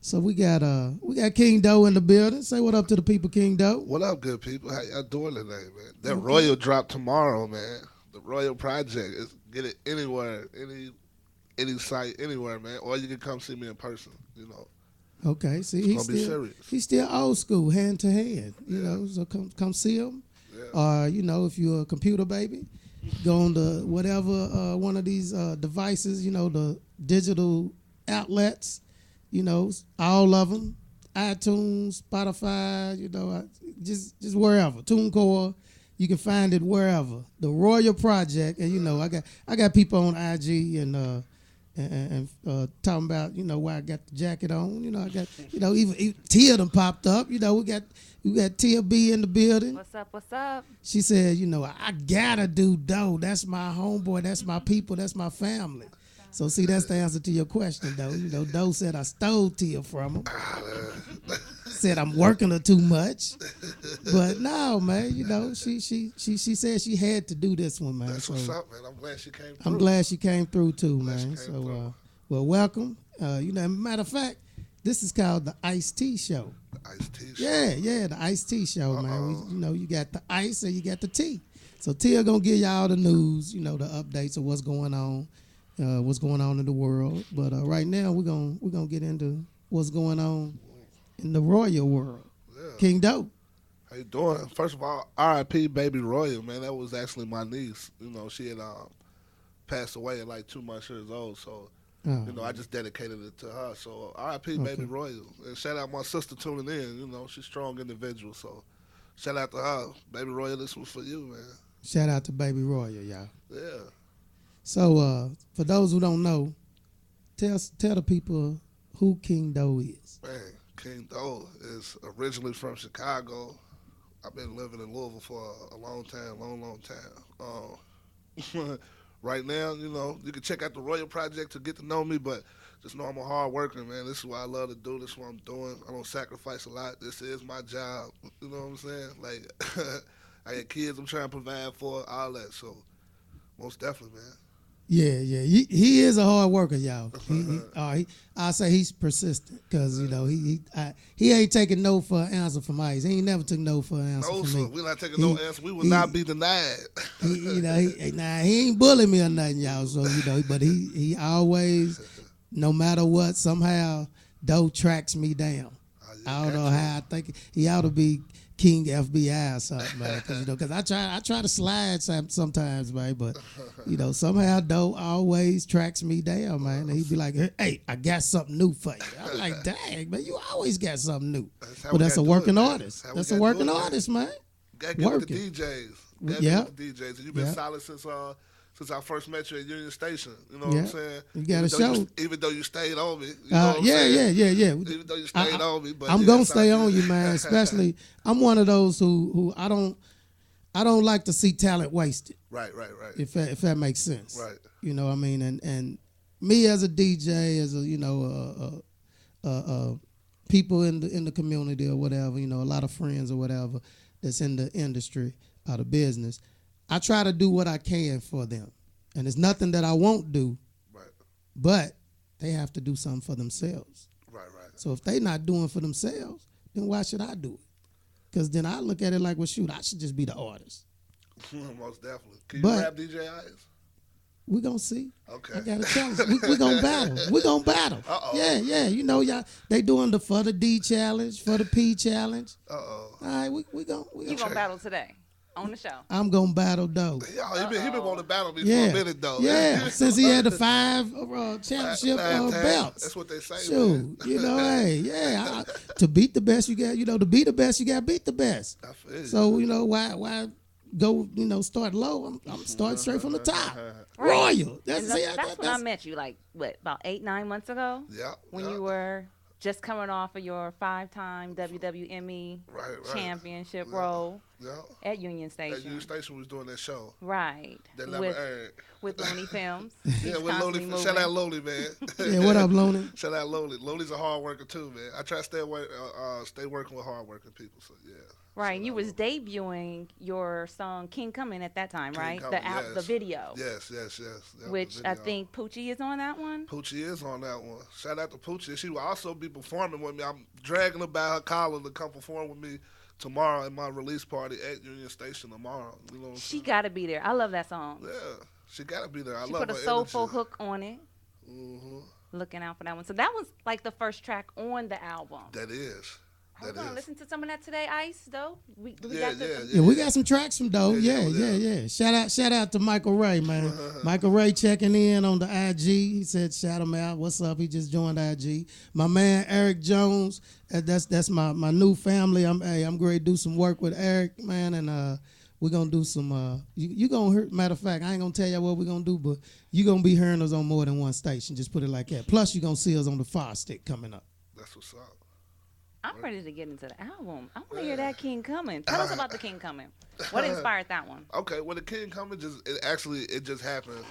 So we got King Doe in the building. Say what up to the people, King Doe. What up, good people? How y'all doing today, man? That Okay. Royal drop tomorrow, man. The Royal Project is get it anywhere, any site, anywhere, man. Or you can come see me in person. Okay. See, It's gonna be serious. he's still old school, hand to hand. Yeah, So come see him. yeah. Or if you're a computer baby, go on to whatever one of these devices. The digital outlets. All of them. iTunes, Spotify. Just wherever. TuneCore. You can find it wherever. The Royal Project, and I got people on IG and talking about why I got the jacket on. I got even Tia done popped up. We got Tia B in the building. What's up? What's up? She said, I gotta do Doe. That's my homeboy. That's my people. That's my family. So see, that's the answer to your question, though. Doe said I stole Tia from him. Said I'm working her too much, but no, man. She said she had to do this one, man. That's what's up, man. I'm glad she came through. I'm glad she came through too, Glad she man. came So, through. well, welcome. Matter of fact, this is called the Ice Tea Show. The iced tea. Yeah, the Ice Tea Show, man. You got the ice and you got the tea. So Tia gonna give y'all the news, the updates of what's going on in the world. But right now we're gonna get into what's going on in the royal world. Yeah. King Doe. How you doing? First of all, R.I.P. Baby Royal, man. That was actually my niece. She had passed away at like 2 months years old. So, I just dedicated it to her. So, R.I.P. Baby Okay. Royal. And shout out my sister tuning in. She's a strong individual. So, shout out to her. Baby Royal, this was for you, man. Shout out to Baby Royal, y'all. Yeah. So for those who don't know, tell the people who King Doe is. Man, King Doe is originally from Chicago. I've been living in Louisville for a long time. Right now, you can check out the Royal Project to get to know me, but just know I'm a hard worker, man. This is what I love to do. This is what I'm doing. I don't sacrifice a lot. This is my job. You know what I'm saying? Like, I got kids I'm trying to provide for, all that. So, most definitely, man. Yeah. He is a hard worker, y'all. I say he's persistent because he ain't taking no for an answer from Ice. He ain't never took no for an answer No, from sir. me. We're not taking no answer. We will not be denied. He ain't bullying me or nothing, y'all. So but he always, no matter what, somehow Doe tracks me down. I don't know how. I think he ought to be King FBI or something, man. Because I try to slide sometimes, man. But somehow Doe always tracks me down, man. And he'd be like, "Hey, I got something new for you." I'm like, "Dang, man, you always got something new." But that's a working artist. That's a working artist, man. Gotta get with the DJs. Gotta Yeah. get with the DJs. And you've been solid since I first met you at Union Station. You know what Yeah. I'm saying? You got a show. Even though you stayed on me. You know what I'm Yeah. saying? Yeah. Even though you stayed on me. But I'm gonna stay on you, man. Especially, I'm one of those who I don't like to see talent wasted. Right. If that makes sense. Right. I mean, and me as a DJ, as people in the community or whatever, a lot of friends or whatever that's in the industry or the business, I try to do what I can for them, and it's nothing that I won't do. Right. But they have to do something for themselves. Right. So if they not doing for themselves, then why should I do it? Because then I look at it like, well, shoot, I should just be the artist. Most definitely. Can you But rap DJ Eyes? We gonna see. Okay. I got a challenge. We gonna battle. We gonna battle. Uh-oh. Yeah. Y'all, they doing the for the D challenge, for the P challenge. Uh-oh. All right, we You gonna battle today on the show? I'm gonna battle Doe. He been wanting to battle me Yeah. for a minute, though. Yeah, since he had the 5 championship Five times. belts. That's what they say, Shoot, man. to beat the best, you got, to be the best, you got to beat the best. I feel you. So, why go, start low? I'm starting straight from the top. Right. Royal. That's when I met you, like, about 8-9 months ago? Yeah. When you were just coming off of your 5-time WWME Right. championship role. Yeah. at Union Station. At Union Station, we was doing that show. Right. That never with, aired. with Looney Films. Yeah, with Lonely. Shout out Lonely, man. Yeah, what up, Lonely? Shout out Lonely. Lonely's a hard worker too, man. I try to stay working with hard working people. So yeah. Right, and you was debuting your song King Coming at that time, right? Coming, The video. Yes. Which I think Poochie is on that one. Poochie is on that one. Shout out to Poochie. She will also be performing with me. I'm dragging her by her collar to come perform with me tomorrow at my release party at Union Station tomorrow. You know what I'm She saying? got to be there. I love that song. Yeah, she got to be there. I She love put a her soulful energy. hook on it. Mm-hmm. Looking out for that one. So that was like the first track on the album. That is. Are we going to listen to some of that today, Ice, though? Yeah, we got some tracks from Doe. Yeah. Shout out to Michael Ray, man. Michael Ray checking in on the IG. He said, shout him out. What's up? He just joined IG. My man, Eric Jones. That's my new family. I'm going to do some work with Eric, man, and we're going to do some, you going to hear, matter of fact, I ain't going to tell you what we're going to do, but you're going to be hearing us on more than one station. Just put it like that. Plus, you're going to see us on the Fire Stick coming up. That's what's up. I'm ready to get into the album. I want to hear that King Coming. Tell us about the King Coming. What inspired that one? Okay, well, the King Coming it just happened.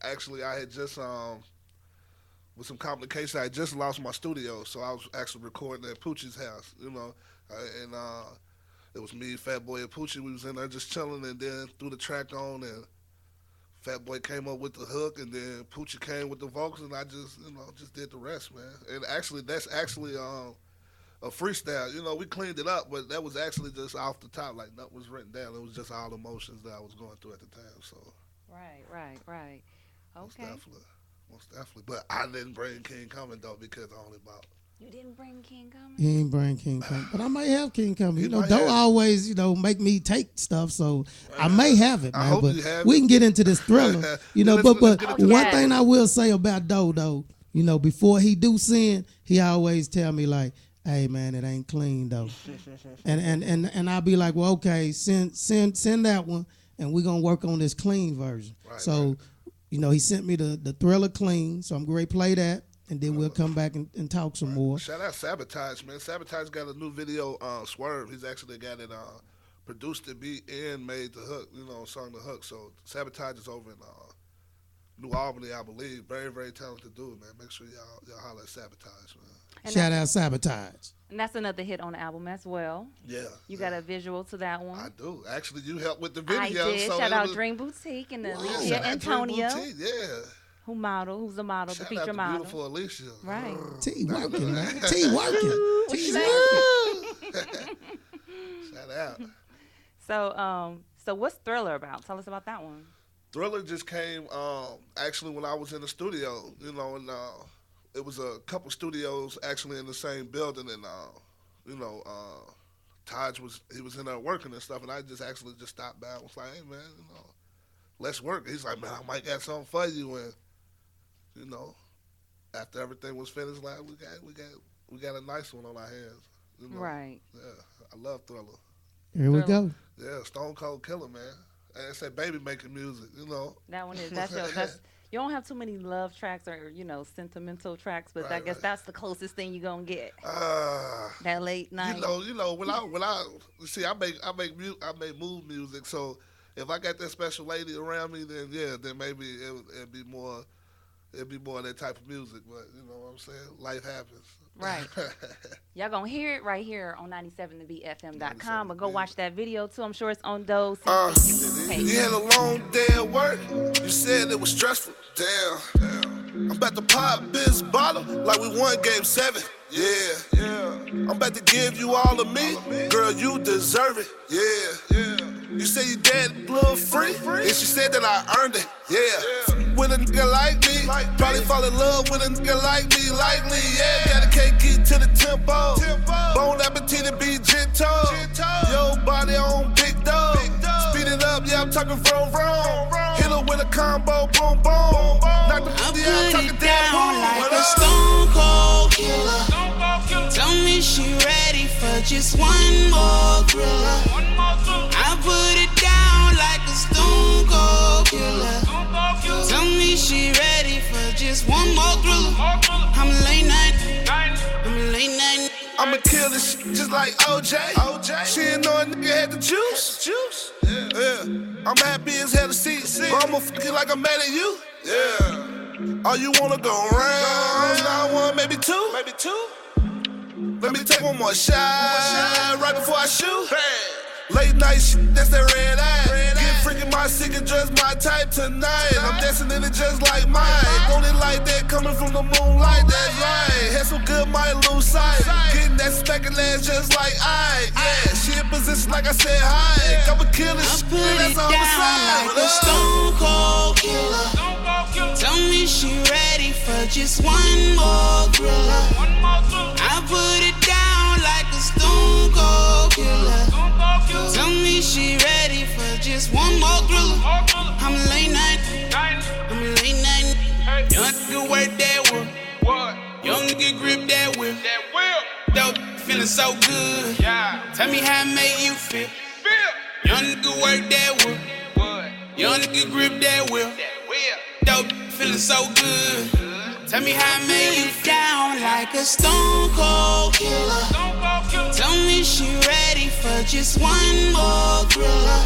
Actually, I had just with some complications, I just lost my studio, so I was actually recording at Poochie's house, you know, and it was me, Fat Boy, and Poochie. We was in there just chilling, and then threw the track on, and Fat Boy came up with the hook, and then Poochie came with the vocals, and I just did the rest, man. And actually, that's actually a freestyle. You know, we cleaned it up, but that was actually just off the top. Like, nothing was written down. It was just all the emotions that I was going through at the time. So. Right. Okay. Most definitely. But I didn't bring King Coming, though, because I only bought. You didn't bring King Coming? He ain't bring King Coming. But I might have King Coming. You know, Doe always, make me take stuff, so I may have it, man. I hope but you have we can get into this thriller. But one thing I will say about Doe, though, before he do sin, he always tell me, like, hey man, it ain't clean though, and I'll be like, well, okay, send that one, and we're gonna work on this clean version. Right, so, he sent me the Thriller clean, so I'm gonna play that, and then we'll come back and talk some more. Shout out Sabotage, man. Sabotage got a new video, Swerve. He's actually the guy that produced the beat and made the hook, sung the hook. So Sabotage is over in New Albany, I believe. Very, very talented dude, man. Make sure y'all holler at Sabotage, man. And shout out Sabotage. And that's another hit on the album as well. Yeah. You got a visual to that one. I do. Actually, you helped with the video. I did. So shout out Dream Boutique and Alicia Antonio. Yeah. Who's the model, shout the feature out model. Beautiful Alicia. Right. T working, man. T working. T's working. Shout out. So what's Thriller about? Tell us about that one. Thriller just came actually when I was in the studio, and it was a couple studios actually in the same building, and Taj was in there working and stuff, and I just stopped by and was like, hey man, let's work. He's like, man, I might got something for you, and after everything was finished, like we got a nice one on our hands. Right. Yeah, I love Thriller. Here we go. Yeah, Stone Cold Killer, man. And it's that baby making music, That one is that's you don't have too many love tracks or sentimental tracks, but I guess that's the closest thing you're gonna get. That late night. When I see, I make move music, so if I got that special lady around me, then maybe it'd be more of that type of music. But you know what I'm saying? Life happens. Right. Y'all gonna hear it right here on 97thebfm.com, but go watch that video too. I'm sure it's on Doe's. You had a long day at work. You said it was stressful. Damn. I'm about to pop this bottle like we won game 7. Yeah. I'm about to give you all of me. Girl, you deserve it. Yeah. You say you dead a little free, and she said that I earned it. Yeah. With a nigga like me, probably fall in love with a nigga like me, likely. Yeah. Got a cake, get to the tempo. Bon appetit and be gentle. Yo, body on big dog. Speed it up, yeah, I'm talking vroom. Hit her with a combo, boom, boom. Knock the booty out, talking down like a Stone Cold Killer. Tell me she ready for just one more thriller. I put it down like a Stone Cold Killer. Tell me she ready for just one more thriller. I'm a late night. I'ma kill this shit just like OJ. She ain't know a nigga had the juice. Yeah. I'm happy as hell to see. But I'ma fuck you like I'm mad at you. Yeah. Oh, you wanna go round? Now one, maybe two. Let me take one more shot right before I shoot. Late night shit, that's that red eye. Get freaking my sick and dress my type tonight. I'm dancing in it just like mine. Want it like that coming from the moonlight, that's right. Had some good, might lose sight. Getting that specking ass just like I. Yeah, she in position like I said hi. I'ma kill this shit, that's on the side. Like a stone cold killer. Tell me she ready for just one more thriller. I put it down like a stone cold killer. Tell me she ready for just one more thriller. I'm a late night. Young nigga work that whip. Young nigga grip that whip. Dope feeling so good. Tell me how it make you feel. Young nigga work that whip. Young nigga grip that whip. Dope feeling so good. Tell me how it make you down like a stone cold killer. Tell me she ready for just one more thriller.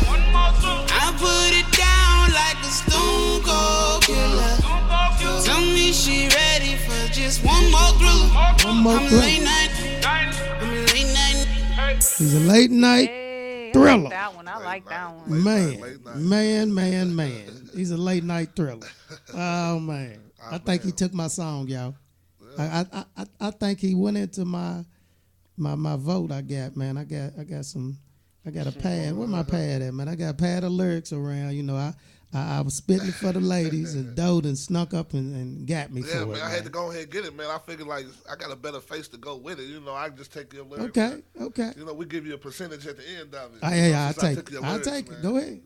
I put it down like a stone cold killer. Tell me she ready for just one more thriller. I'm a late night. He's a late night thriller. I like that one. Man. He's a late night thriller. Oh man. I think he took my song, y'all. I think he went into my vote I got, man. I got a pad. Where my pad at, man? I got a pad of lyrics around. You know, I was spitting for the ladies and Doden snuck up and got me for it. Man, I had to go ahead and get it, man. I figured like I got a better face to go with it. You know, I can just take your lyrics. Okay. You know, we give you a percentage at the end of it. I'll take it. Go ahead.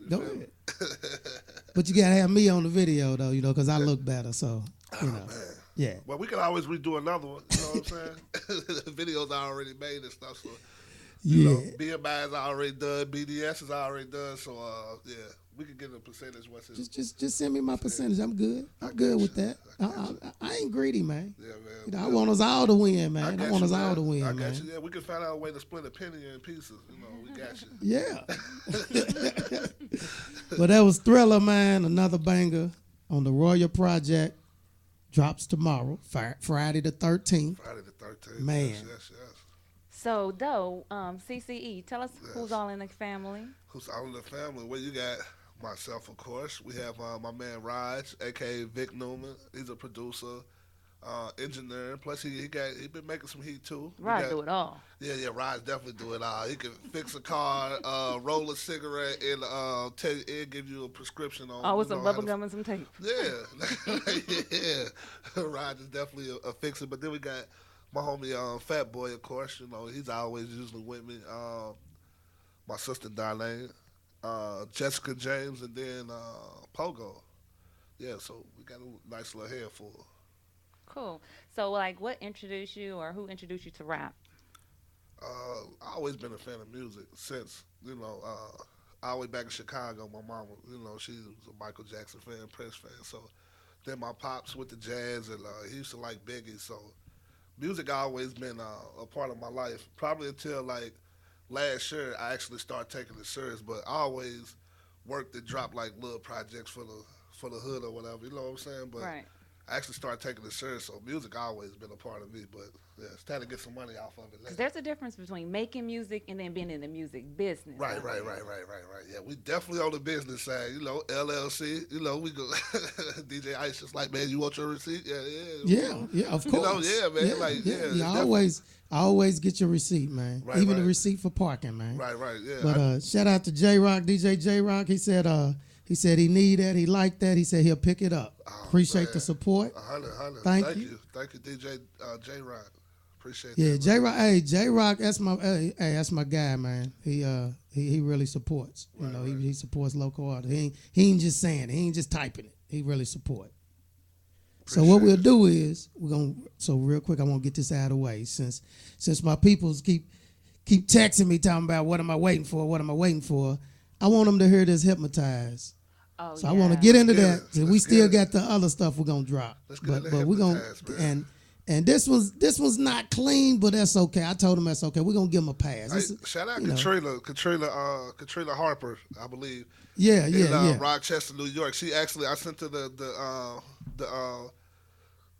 But you gotta have me on the video though, you know, because I look better. So, you know, yeah. Well, we can always redo another one. You know what I'm saying? The videos are already made and stuff. So, you know, BMI is already done. BDS is already done. So, yeah. We can get a percentage. What's it? Just send me my percentage. I'm good. I'm good with that. I ain't greedy, man. Yeah, man. You know, I want us all to win, man. I want us all to win, man. I got you. Yeah, we can find out a way to split a penny in pieces. You know, we got you. Yeah. But that was Thriller, man. Another banger on the Royal Project. Drops tomorrow, Friday the 13th. Friday the 13th. Man. Yes. So, though, CCE, tell us who's all in the family. Who's all in the family? Well, you got myself, of course. We have my man Raj, a.k.a. Vic Newman. He's a producer, engineer. Plus, he been making some heat, too. Raj do it all. Yeah, Raj definitely do it all. He can fix a car, roll a cigarette, and give you a prescription on. With some bubble gum and some tape. Yeah. Raj is definitely a fixer. But then we got my homie Fat Boy, of course. You know, he's always usually with me. My sister Darlene, Jessica James, and then Pogo. Yeah, so we got a nice little handful. Cool. So, like, what introduced you, or who introduced you to rap? I always been a fan of music since, you know, all the way back in Chicago. My mama, you know, she was a Michael Jackson fan, Prince fan. So then my pops with the jazz, and he used to like Biggie. So music always been a part of my life. Probably until like last year, I actually started taking it serious. But I always worked and dropped like little projects for the hood or whatever. You know what I'm saying? But right. I actually started taking it serious. So music always been a part of me. But yeah, it's time to get some money off of it. Because there's a difference between making music and then being in the music business. Right. Yeah, we definitely on the business side. You know, LLC. You know, we go. DJ Ice just like, man, you want your receipt? Yeah, of course. You know, man. I always get your receipt, man. Right, Even right. the receipt for parking, man. Right, yeah. But shout out to J-Rock, DJ J-Rock. He said he need that. He liked that. He said he'll pick it up. Appreciate the support. 100. Thank you. Thank you, DJ J-Rock. Appreciate Yeah, that. J-Rock. Hey, J-Rock, that's my guy, man. He really supports. You know, he supports local art. He ain't just saying it. He ain't just typing it. He really support. So what we'll do is so real quick, I want to get this out of the way since my peoples keep texting me talking about what am I waiting for. I want them to hear this Hypnotize. Oh, so I want to get into that. We still got the other stuff we're gonna drop. Let's get but we're gonna And this was not clean, but that's okay. I told him that's okay. We're gonna give him a pass. Hey, shout out Katrina Harper, I believe. Yeah, in Rochester, New York. She actually, I sent her the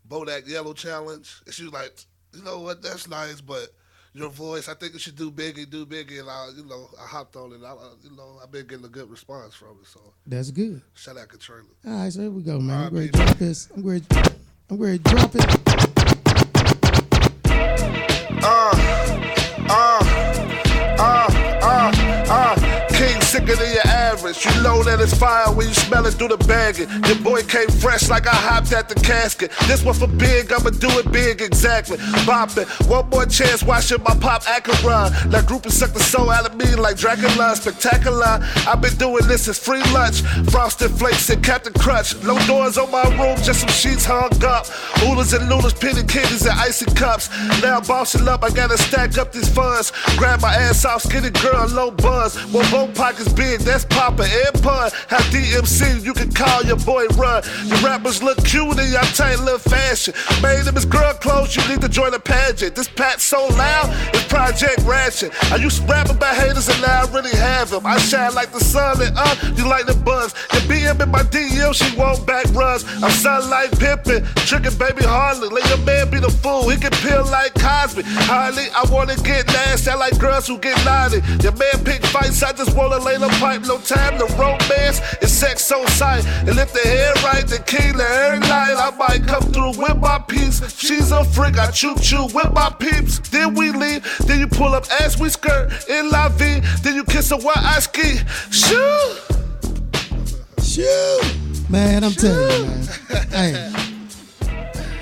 Bodak Yellow Challenge, and she was like, you know what, that's nice, but your voice, I think you should do Biggie, and I hopped on it. I've been getting a good response from it, so that's good. Shout out Katrina. All right, so here we go, man. I'm ready to drop this. I'm ready to drop it. King sicker than your average. You know that it's fire when you smell it through the bagging. Your boy came fresh like I hopped at the casket. This one for big, I'ma do it big exactly. Bopping, one more chance, watching my pop Acheron. That group suck the soul out of me like Dracula. Spectacular, I've been doing this as free lunch. Frosted Flakes and Captain Crunch. No doors on my room, just some sheets hung up. Oolers and loolers, penny candies and icy cups. Now bossing up, I gotta stack up these funds. Grab my ass off, skinny girl, low buzz. Well, both pockets big, that's Papa and Pun. Have DMC, you can call your boy Run. Your rappers look cute in your tight little fashion. Made them as girl clothes, you need to join a pageant. This Pat so loud, it's Project Ratchet. I used to rap about haters and now I really have them. I shine like the sun and you like the buzz. Your BM in my DM, she won't back runs. I'm sunlight pimping, tricking baby Harley. Let your man be the fool, he can peel like Cosby. Harley, I wanna get nasty, I like girls who get naughty. Your man pick fights, I just wanna lay the pipe. No time to romance, it's sex so sight. And if the hair right, the king the every night. I might come through with my peeps. She's a freak, I choo-choo with my peeps. Then we leave, then you pull up as we skirt in La Vie. Then you kiss her while I ski. Shoo! Shoo! Man, I'm telling you, man. Hey,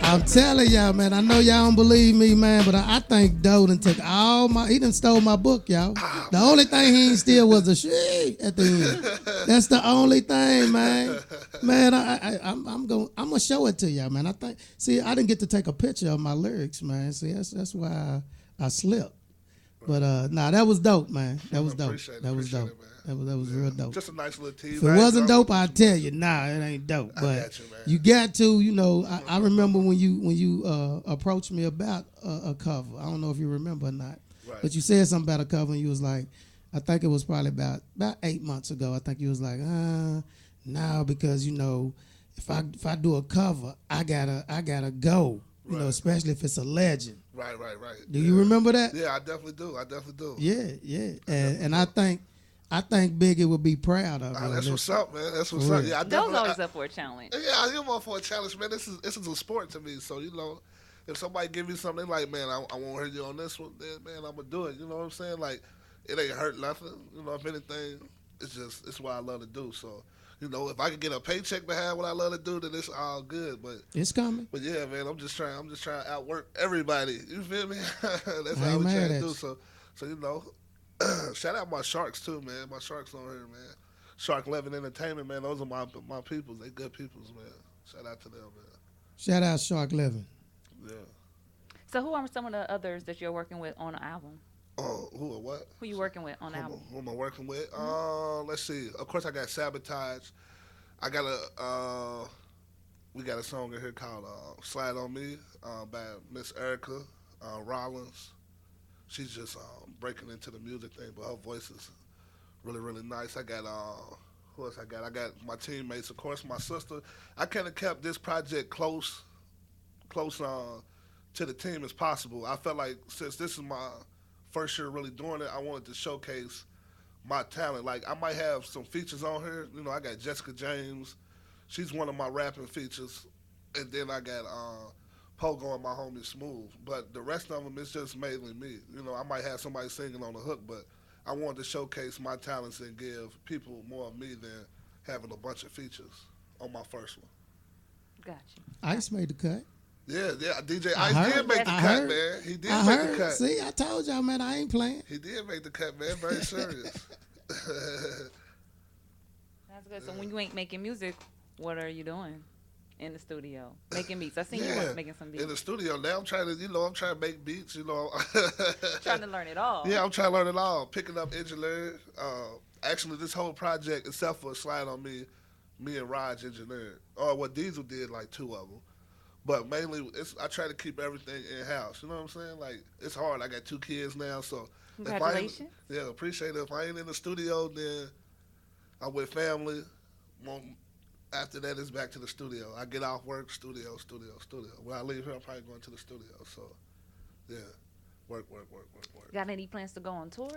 I'm telling y'all, man. I know y'all don't believe me, man, but I think Doe done took he done stole my book, y'all. The only thing he ain't steal was the shit at the end. That's the only thing, man. Man, I'm gonna show it to y'all, man. I didn't get to take a picture of my lyrics, man. See, that's why I slipped. But that was dope, man. That was dope. That was dope. That was real dope. Just a nice little team. If it wasn't dope, I'd tell you, nah, it ain't dope. But you got to, I remember when you approached me about a cover. I don't know if you remember or not. Right. But you said something about a cover and you was like, I think it was probably about 8 months ago. I think you was like, no, because if I do a cover, I gotta go. You know, especially if it's a legend. Right. Do you remember that? Yeah, I definitely do. Yeah. And I think Biggie would be proud of it. That's what's up, man. That's what's up. Yeah, Doe's always up for a challenge. Yeah, I'm up for a challenge, man. This is a sport to me. So, if somebody give me something like, man, I want to hear you on this one, then, man, I'm going to do it. You know what I'm saying? Like, it ain't hurt nothing. If anything, it's what I love to do. So, if I could get a paycheck behind what I love to do, then it's all good. But it's coming. But yeah, man, I'm just trying to outwork everybody. You feel me? That's how I'm trying to do. So shout out my Sharks too, man. My Sharks on here, man. Shark 11 Entertainment, man. Those are my peoples. They good peoples, man. Shout out to them, man. Shout out Shark 11. Yeah. So who are some of the others that you're working with on the album? Oh, who or what? Who you working with on the album? Who am I working with? Let's see. Of course, I got Sabotage. I got we got a song in here called Slide On Me by Miss Erica Rollins. She's just breaking into the music thing, but her voice is really, really nice. I got, who else I got? I got my teammates, of course, my sister. I kind of kept this project close to the team as possible. I felt like since this is my first year really doing it, I wanted to showcase my talent. Like, I might have some features on here. I got Jessica James. She's one of my rapping features. And then I got Pogo and my homie Smooth. But the rest of them, it's just mainly me. I might have somebody singing on the hook, but I wanted to showcase my talents and give people more of me than having a bunch of features on my first one. Gotcha. Ice made the cut. Yeah, DJ Ice did make the cut, man. He did make the cut. See, I told y'all, man, I ain't playing. He did make the cut, man. Very serious. That's good. So when you ain't making music, what are you doing in the studio? Making beats. I seen you making some beats. In the studio now, I'm trying to make beats. Trying to learn it all. Yeah, I'm trying to learn it all. Picking up engineering. Actually, this whole project, except for Slide On Me and Raj engineered. Or what Diesel did, like 2 of them. But mainly, I try to keep everything in-house. You know what I'm saying? Like, it's hard. I got 2 kids now, so. Congratulations. Yeah, appreciate it. If I ain't in the studio, then I'm with family. After that, it's back to the studio. I get off work, studio. When I leave here, I'm probably going to the studio. So, yeah, work. Got any plans to go on tour?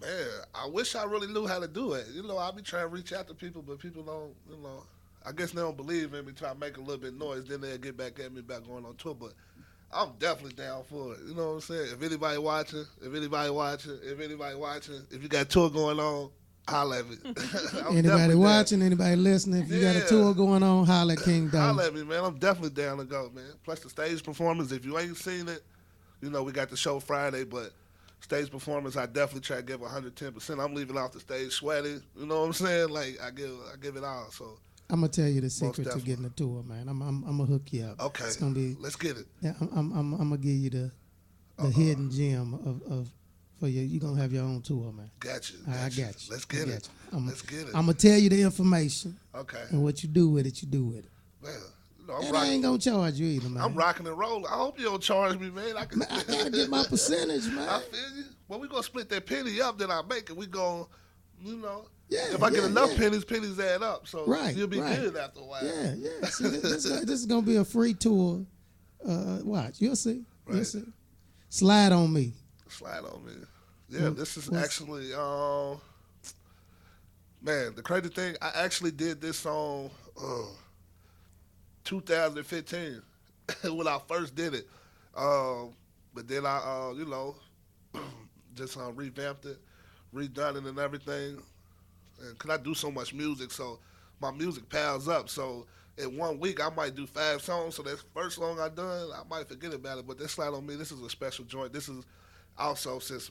Man, I wish I really knew how to do it. You know, I be trying to reach out to people, but people don't, you know, I guess they don't believe in me, try to make a little bit of noise, then they'll get back at me about going on tour. But I'm definitely down for it. You know what I'm saying? If anybody watching, if you got a tour going on, holla at me. Anybody watching, anybody listening, if you got a tour going on, holla at King Doe. Holla at me, man. I'm definitely down to go, man. Plus the stage performance, if you ain't seen it, you know, we got the show Friday, but stage performance, I definitely try to give 110%. I'm leaving off the stage sweaty. You know what I'm saying? Like, I give it all, so. I'm gonna tell you the secret to getting a tour, man. I'm gonna hook you up. Okay, it's gonna be. Let's get it. Yeah, I'm gonna give you the hidden gem of for you. You gonna have your own tour, man. Got you. I got you. Let's get it. Let's get it. I'm gonna tell you the information. Okay. And what you do with it, you do with it. Man, you know, I ain't gonna charge you either, man. I'm rocking and rolling. I hope you don't charge me, man. I gotta get my percentage, man. I feel you. Well, we gonna split that penny up, then I make it. We gonna, you know. Yeah, if I get enough pennies add up. So you'll be good after a while. Yeah. See, this is gonna be a free tour. Watch, you'll see. Right. You'll see. Slide on me. Yeah, this is actually man, the crazy thing, I actually did this song 2015 when I first did it. But then I you know, just revamped it, redone it and everything. And cause I do so much music, so my music piles up. So in 1 week, I might do 5 songs. So that first song I done, I might forget about it. But this Slide on Me, this is a special joint. This is also, since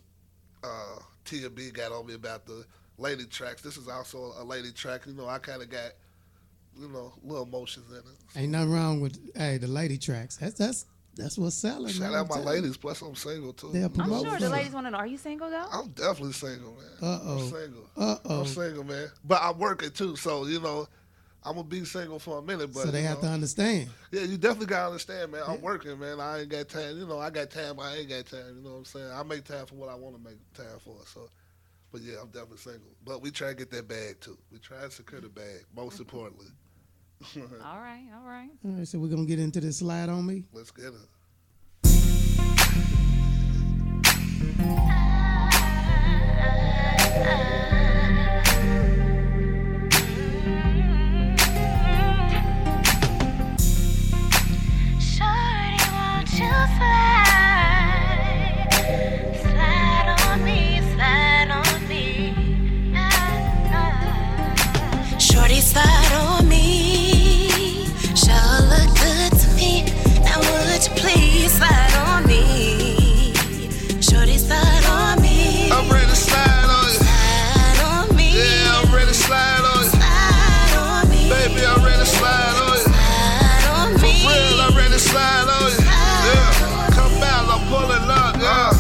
Tia B got on me about the lady tracks, this is also a lady track. You know, I kind of got, you know, little emotions in it. So. Ain't nothing wrong with the lady tracks. That's what's selling. Shout out my ladies. Plus, I'm single too. I'm sure the ladies want to know. Are you single though? I'm definitely single, man. I'm single. I'm single, man. But I'm working too, so you know, I'm gonna be single for a minute. But so they have to understand. Yeah, you definitely gotta understand, man. I'm working, man. I ain't got time. You know, I got time, but I ain't got time. You know what I'm saying? I make time for what I want to make time for. So, but yeah, I'm definitely single. But we try to get that bag too. We try to secure the bag. Most importantly. All right. All right. So we're gonna get into this Slide on Me. Let's get it. Shorty, slide on me. Sure look good to me. Now would you please slide on me? Shorty, slide on me. I'm ready to slide on you. Slide on me. Yeah, I'm ready to slide on you. Slide on me. Baby, I'm ready to slide on you. Slide on me. For real, I'm ready to slide on you. Yeah, come out, I'm pulling up. Yeah,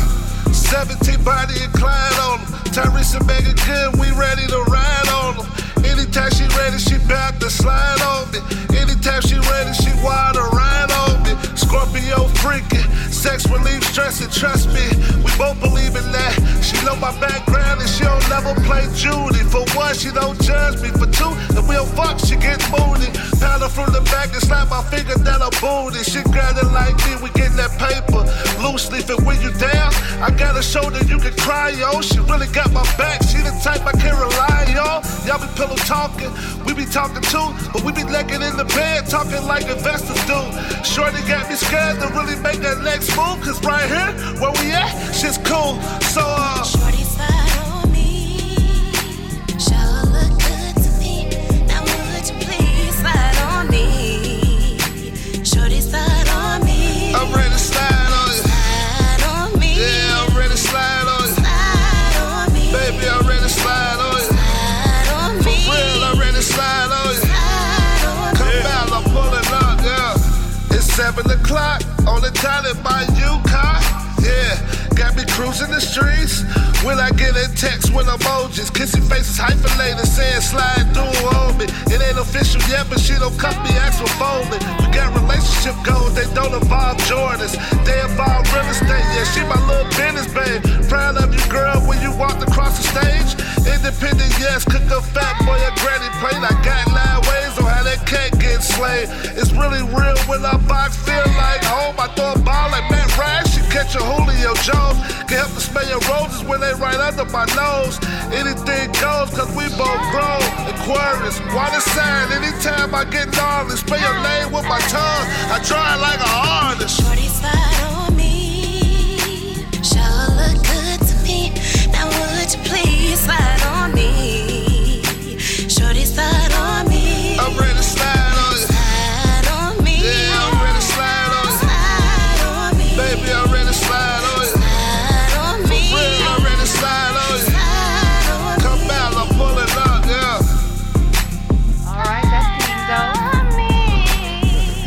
17 body inclined on them. Tyrese and Megan Good, we ready to ride on them. Anytime she ready, she bout to slide on me. Anytime she ready, she wild to ride on me. Scorpio freaking, sex relief, stressing, trust me. We both believe in that. She know my background and she don't never play Judy. For one, she don't judge me. For two, if we don't fuck, she get moody. Pound her from the back and slap my finger down her booty. She grinding like me, we getting that paper. Loose leaf, and when you down, I got a shoulder you can cry on. She really got my back, she the type I can rely on. Y'all be pillow talking, we be talking too, but we be naked in the bed, talking like investors do. Shorty got me scared to really make that next move, cause right here, where we at, shit's cool. So, Shorty, slide on me. Sure look good to me. Now would you please slide on me? Shorty, slide on me. I'm ready to slide on you. Slide on me. Yeah, I'm ready to slide on you. Slide on me. Baby, I'm ready to slide on you. Slide on me. For real, I'm ready to slide on you. Slide on me. Come out, I'm pulling up, yeah. It's 7 o'clock on the dot by you car. Yeah, got me cruising the streets When I get a text with emojis, kissing faces hyphenated, saying slide through on me. It ain't official yet, but she don't cut me, ask for folding. We got relationship goals, they don't involve Jordans. They involve real estate, yeah, she my little business, babe. Proud of you, girl, when you walked across the stage. Independent, yes, cook a fat boy a granny plate. I got 9 ways on how that cat gets slayed. It's really real when I box, feel like home. I throw a ball like Matt Ryan, she catch a Julio Jones. Can help to smell your roses when they right under my nose. Anything goes, cause we both grown. Aquarius, water sign, anytime I get gnarly. Spell your name with my tongue, I draw it like an artist. Shorty slide on me, sure look good to me. Now would you please slide on me? Shorty slide on me. I'm ready to slide on you. Slide on me. Yeah, I'm ready to slide on you. Slide on me. Baby, I'm ready to slide on you. Slide on me. For real, I'm ready to slide on you. Slide on Come me. back, I'm pulling up, yeah. All right, that's King Doe.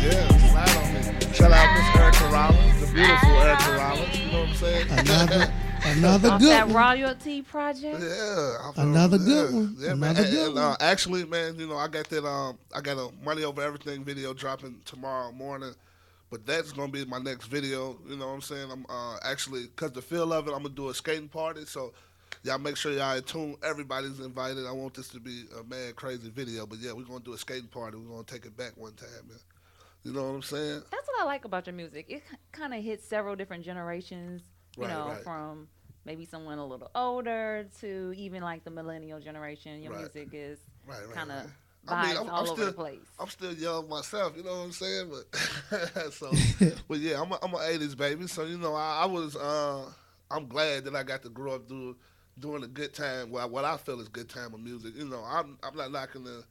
Yeah, slide on me. Shout out Miss Erica Rollins, the beautiful Erica Rollins. You know what I'm saying? Another Off good that one. royalty project. Yeah, Another good one. Yeah, Another man. good And, one. actually, man, you know, I got that. I got a Money Over Everything video dropping tomorrow morning, but that's gonna be my next video. You know what I'm saying? I'm actually, cause the feel of it, I'm gonna do a skating party. So y'all make sure y'all in tune. Everybody's invited. I want this to be a mad crazy video. But yeah, we're gonna do a skating party. We're gonna take it back one time, man. You know what I'm saying? That's what I like about your music. It kind of hits several different generations. You Right, know, right. from maybe someone a little older to even like the millennial generation. Your Right. music is Right, right, kind of right. vibes I mean, all over the place. I'm still young myself, you know what I'm saying? But so, but yeah, I'm an '80s baby, so you know, I was. I'm glad that I got to grow up doing a good time. Well, what I feel is good time of music. You know, I'm not knocking the,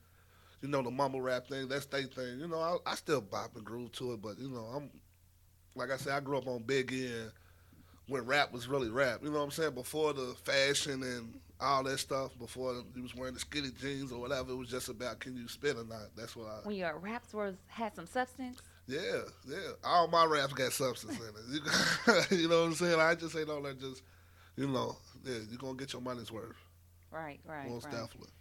you know, the mumble rap thing. That's their thing. You know, I still bop and groove to it, but you know, I'm like I said, I grew up on Biggie and when rap was really rap. You know what I'm saying? Before the fashion and all that stuff, before you was wearing the skinny jeans or whatever, it was just about can you spit or not. That's what I. When your raps had some substance. Yeah. All my raps got substance in it. You know what I'm saying? I just ain't all that just, you know, yeah, you're going to get your money's worth. Right. Most definitely.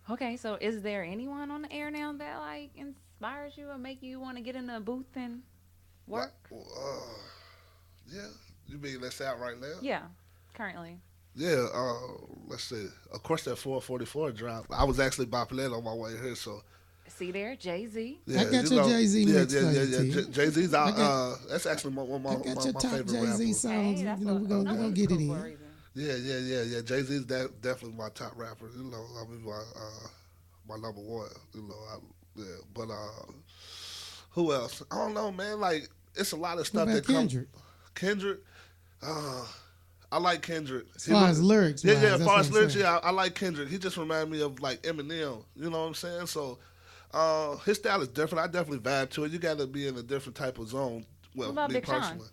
Okay, so is there anyone on the air now that like inspires you or make you want to get in a booth and work? Yeah. You mean that's out right now? Yeah, currently. Yeah, let's see. Of course, that 444 drop. I was actually bopping that on my way here, so. See there, Jay-Z. Yeah, I got you your know, Jay-Z mix for you, T. Jay-Z's out. That's actually one of I got your my top favorite Jay-Z rappers. songs. Hey, that's You know, we're gonna get it cool for a in. reason. Yeah. Jay-Z's definitely my top rapper. You know, I mean my number one. You know, But who else? I don't know, man. Like it's a lot of stuff What that about Kendrick? Kendrick. I like Kendrick. As far as lyrics, Yeah. wise, As that's far what as I'm lyrics, saying. yeah, I like Kendrick. He just reminds me of like Eminem. You know what I'm saying? So. His style is different. I definitely vibe to it. You got to be in a different type of zone. Well, What about me Big Sean? personally,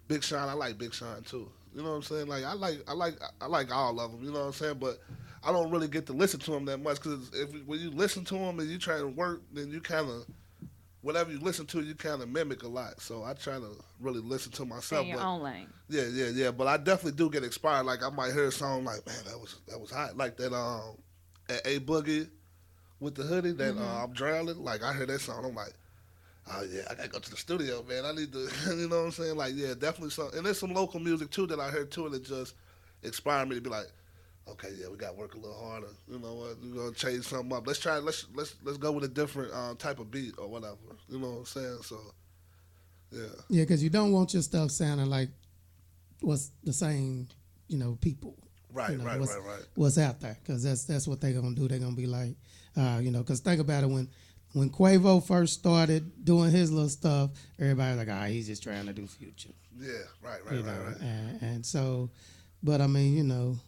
Big Sean, I like Big Sean too. You know what I'm saying? Like I like all of them. You know what I'm saying? But I don't really get to listen to him that much because when you listen to him and you try to work, then you kind of whatever you listen to, you kind of mimic a lot. So I try to really listen to myself. In your own lane. Yeah. But I definitely do get inspired. Like I might hear a song like, man, that was hot. Like that at A Boogie. With the hoodie that I'm drowning, like I hear that song, I'm like, oh yeah, I gotta go to the studio, man. I need to, you know what I'm saying? Like, yeah, definitely some. And there's some local music too that I heard too, and it just inspired me to be like, okay, yeah, we gotta work a little harder. You know what? We're gonna change something up. Let's go with a different type of beat or whatever. You know what I'm saying? So, yeah. Yeah, because you don't want your stuff sounding like what's the same, you know, people. Right, you know, right. What's out there? Because that's what they're gonna do. They're gonna be like, you know, because think about it when Quavo first started doing his little stuff, everybody was like, he's just trying to do Future. Yeah, right. And so, but I mean, you know,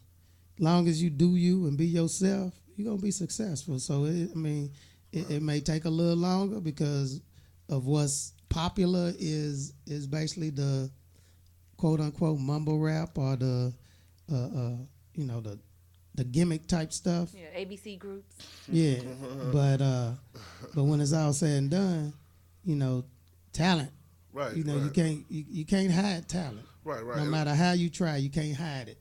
long as you do you and be yourself, you're gonna be successful. So it may take a little longer because of what's popular is basically the quote unquote mumble rap or the you know, the gimmick type stuff. Yeah, ABC groups. Yeah, but when it's all said and done, you know, talent. Right. You know, right. you can't hide talent. Right. No matter how you try, you can't hide it.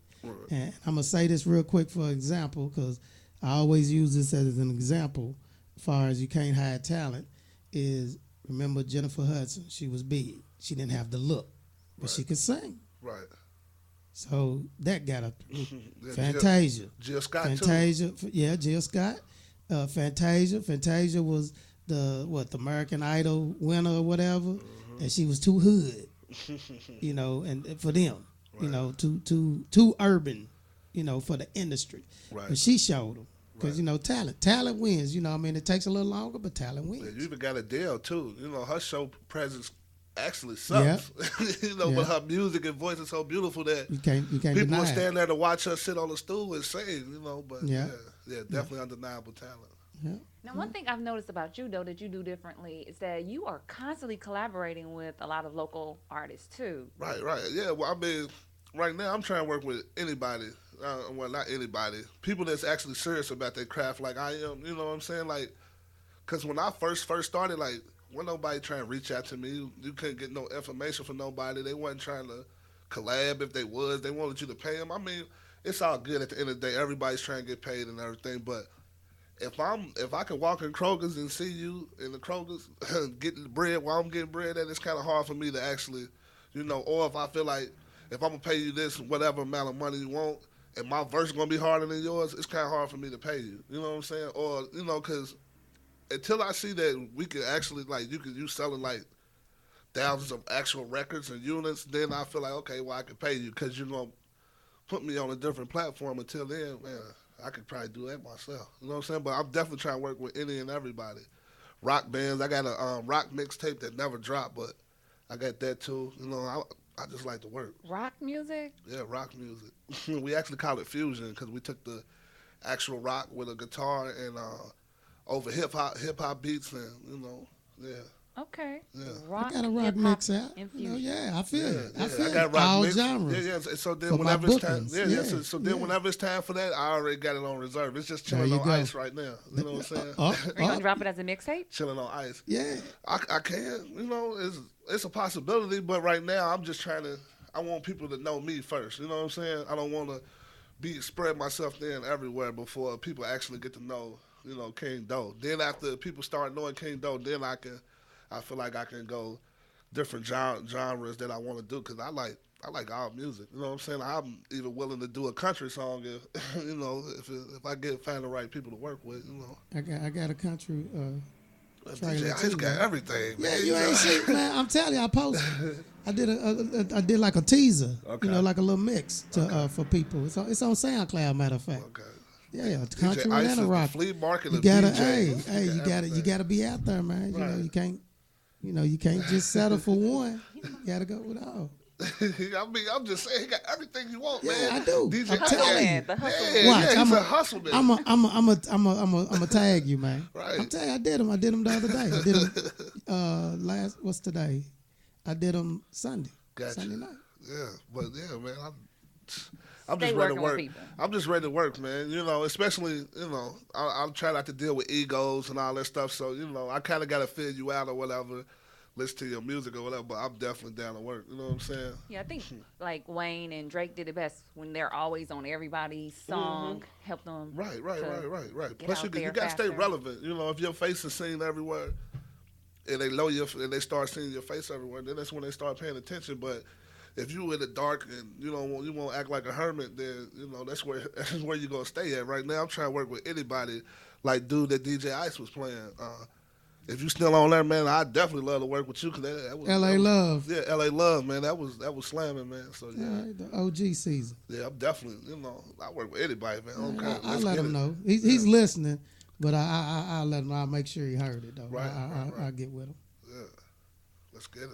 And I'm gonna say this real quick for example, because I always use this as an example. As far as you can't hide talent, is remember Jennifer Hudson? She was big. She didn't have the look, but she could sing. Right. So that got her. Yeah, Fantasia. Jill Scott Fantasia. too. Yeah, Jill Scott. Fantasia. Fantasia was the American Idol winner or whatever, and she was too hood, and for them, too urban, for the industry. Right. But she showed them because talent wins. It takes a little longer, but talent wins. Yeah, you even got Adele too. Her show presence actually sucks. But her music and voice is so beautiful that you can't people deny will it. stand there to watch her sit on the stool and sing. But Yeah. definitely undeniable talent. Yeah. Now, one thing I've noticed about you, though, that you do differently is that you are constantly collaborating with a lot of local artists, too. Right. Yeah, well, right now I'm trying to work with anybody. Well, not anybody. People that's actually serious about their craft like I am. You know what I'm saying? Like, because when I first started, like, wasn't nobody trying to reach out to me. You couldn't get no information from nobody. They wasn't trying to collab. If they was, they wanted you to pay them. It's all good at the end of the day. Everybody's trying to get paid and everything, but if I can walk in Kroger's and see you in the Kroger's getting bread while I'm getting bread, then it's kind of hard for me to actually, or if I feel like if I'm going to pay you this, whatever amount of money you want, and my verse is going to be harder than yours, it's kind of hard for me to pay you. You know what I'm saying? Or, because until I see that we can actually, like, you selling, like, thousands of actual records and units, then I feel like, okay, well, I can pay you because you're going to put me on a different platform. Until then, man, I could probably do that myself. You know what I'm saying? But I'm definitely trying to work with any and everybody. Rock bands. I got a rock mixtape that never dropped, but I got that too. I just like to work. Rock music? Yeah, rock music. We actually call it fusion because we took the actual rock with a guitar and over hip hop beats and yeah. Okay. Yeah. Rock, I got a rock mix out. I feel it. I feel I got rock all mix. genres. Yeah. So then For my whenever it's time, bookings. So then whenever it's time for that, I already got it on reserve. It's just chilling on ice right now. You know what I'm saying? Are you going to drop it as a mixtape? Chilling on ice. Yeah. I can. It's a possibility, but right now I'm just I want people to know me first. You know what I'm saying? I don't want to spread myself thin everywhere before people actually get to know, King Doe. Then after people start knowing King Doe, then I feel like I can go different genres that I want to do because I like all music. You know what I'm saying? I'm even willing to do a country song if if I find the right people to work with. I got a country. DJ Ice got everything, man. Yeah, you ain't seen, man. I'm telling you, I posted. I did like a teaser, like a little mix for people. It's on SoundCloud, matter of fact. Okay. Yeah, country and a rock. Flea market You gotta, you gotta be out there, man. Right. You can't just settle for one. You gotta go with all. I'm just saying, he got everything you want, Yeah, man. I do. DJ I'm telling you. The hustle. Yeah, he's a hustle man. I'm a tag you, man. Right. I'm telling you, I did them the other day. I did them what's today? I did them Sunday. Gotcha. Sunday night. Yeah, but yeah, man, I'm Stay just ready to working with work. people. I'm just ready to work, man. Especially, I'm trying not to deal with egos and all that stuff. So, I kind of got to fill you out or whatever, listen to your music or whatever, but I'm definitely down to work. You know what I'm saying? Yeah, I think like Wayne and Drake did it best when they're always on everybody's song, help them. Right. get Plus, out you there got to stay faster. relevant. If your face is seen everywhere and they know you and they start seeing your face everywhere, then that's when they start paying attention. But if you in the dark and you won't act like a hermit, then that's where you're gonna stay at. Right now, I'm trying to work with anybody, like dude that DJ Ice was playing. If you still on there, man, I definitely love to work with you because that was L.A. Love. Yeah, L.A. Love, man, that was slamming, man. So yeah, All right, the OG season. yeah, I'm definitely I work with anybody, man. Okay, I'll let's let get him it. know. He's listening, but I'll let him know. I'll make sure he heard it though. Right, I'll get with him. Yeah, let's get it.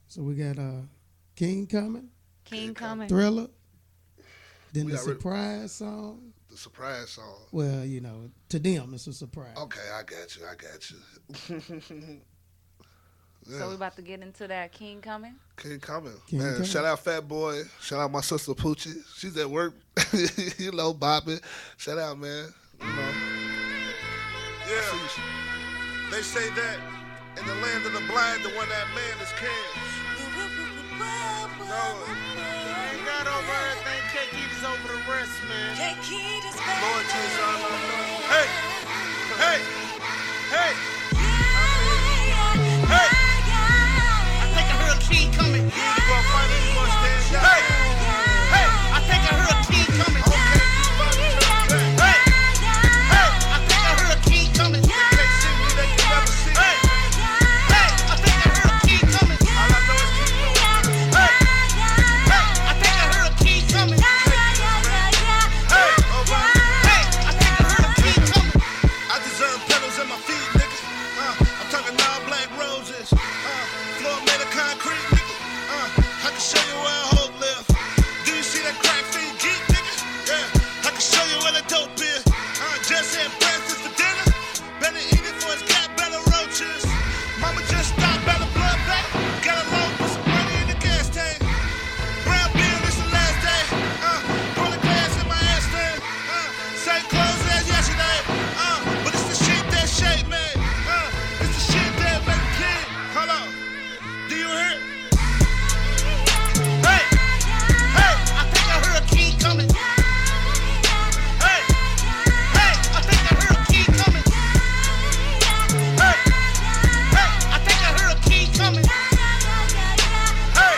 So we got King coming, King coming. Thriller, then We the already- surprise song. The surprise song. Well, to them it's a surprise. Okay, I got you. Yeah. So we about to get into that King coming. King coming. King Man, coming. shout out Fat Boy. Shout out my sister Poochie. She's at work, bopping. Shout out, man. Yeah. They say that in the land of the blind, the one that man is king. No, you ain't got over everything, K Keith is over the rest, man. Loyalty is all I know. Hey, hey, hey. Hey. I think I heard a king coming. You gonna fight or you gonna stand up? Hey, hey, I think I heard a king coming. Okay, you about to turn back. Hey, hey, I think I heard a king coming. They can't see me, they can never see me. Hey, hey, I think I heard a king coming. All I know is keep going. Hey, hey, I think I heard a king coming. Hey, alright. Hey, I think I heard a king coming. I deserve pedals in my feet, nigga. I'm talking all black roses. Floor made of concrete, nigga. I can show you where hope live. Do you see that crack feet geek, nigga? Yeah, I can show you where the dope is. Just had breakfast for dinner. Better eat it for it's got better roaches. Mama just stopped better blood back. Got a loan, put some money in the gas tank. Brown beer, this the last day. Pour the glass in my ass thing. Same clothes as yesterday. But it's the shit that shape me. It's the shit that make me king. Hold on. Do you hear? Hey, hey, I think I heard a king coming. Hey, hey, I think I heard a king coming. Hey, hey, I think I heard a king coming. Hey,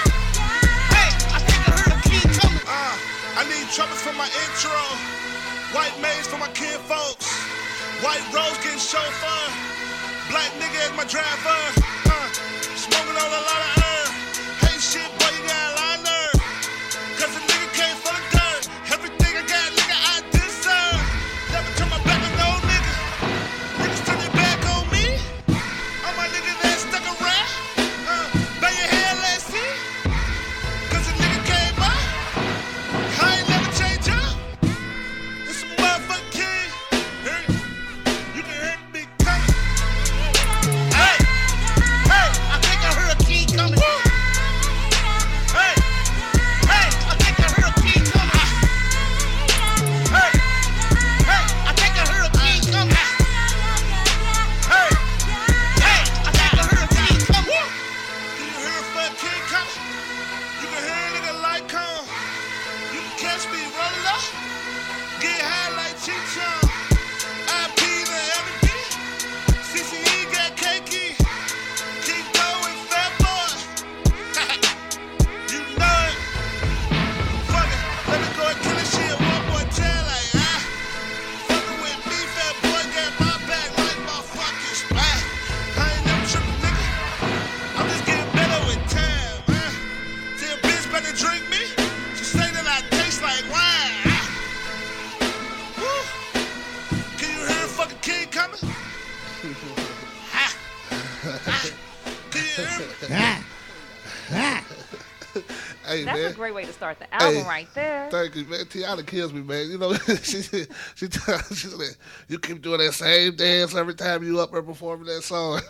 hey, I think I heard a king coming. I need trumpets for my intro. White maize for my kin folks. White rose getting chauffeur. Black nigga as my driver. Smoking on a lot of herb. Hey shit, boy, you got a lot of nerve. Cause a nigga came full of dirt. Everything I got, nigga, I deserve. Never turn my back on no nigga. Niggas turn their back on me. All my niggas that stuck around. Bang your head, let's see. Cause a nigga came up. I ain't never change up. It's a motherfucking king. Hear it? You can hear me coming. Hey, hey, I think I heard a king coming. Hey, hey, I think I heard a king coming. Hey, hey, I think I heard a king coming. Hey, hey, I think I heard a king coming. Do you hear a fuck king coming? You can hear a nigga like come. You can catch me rolling up. Get high like Cheech-Chong. IP to every beat. CCE got cakey. Keep going, fat boy. You know it. Fuck it. Let me go and kill this shit one more time. Like, fucking with me, fat boy. Got my back like my fucking spot. I ain't never tripping, nigga. I'm just getting better with time, man. See a bitch better drink me. She say that I taste like wine. Woo. Can you hear a fucking king coming? Can you hear me? Hey, That's man. a great way to start the album Hey, right there. Thank you, man. Tiana kills me, man. You know, she said, you keep doing that same dance every time you up there performing that song.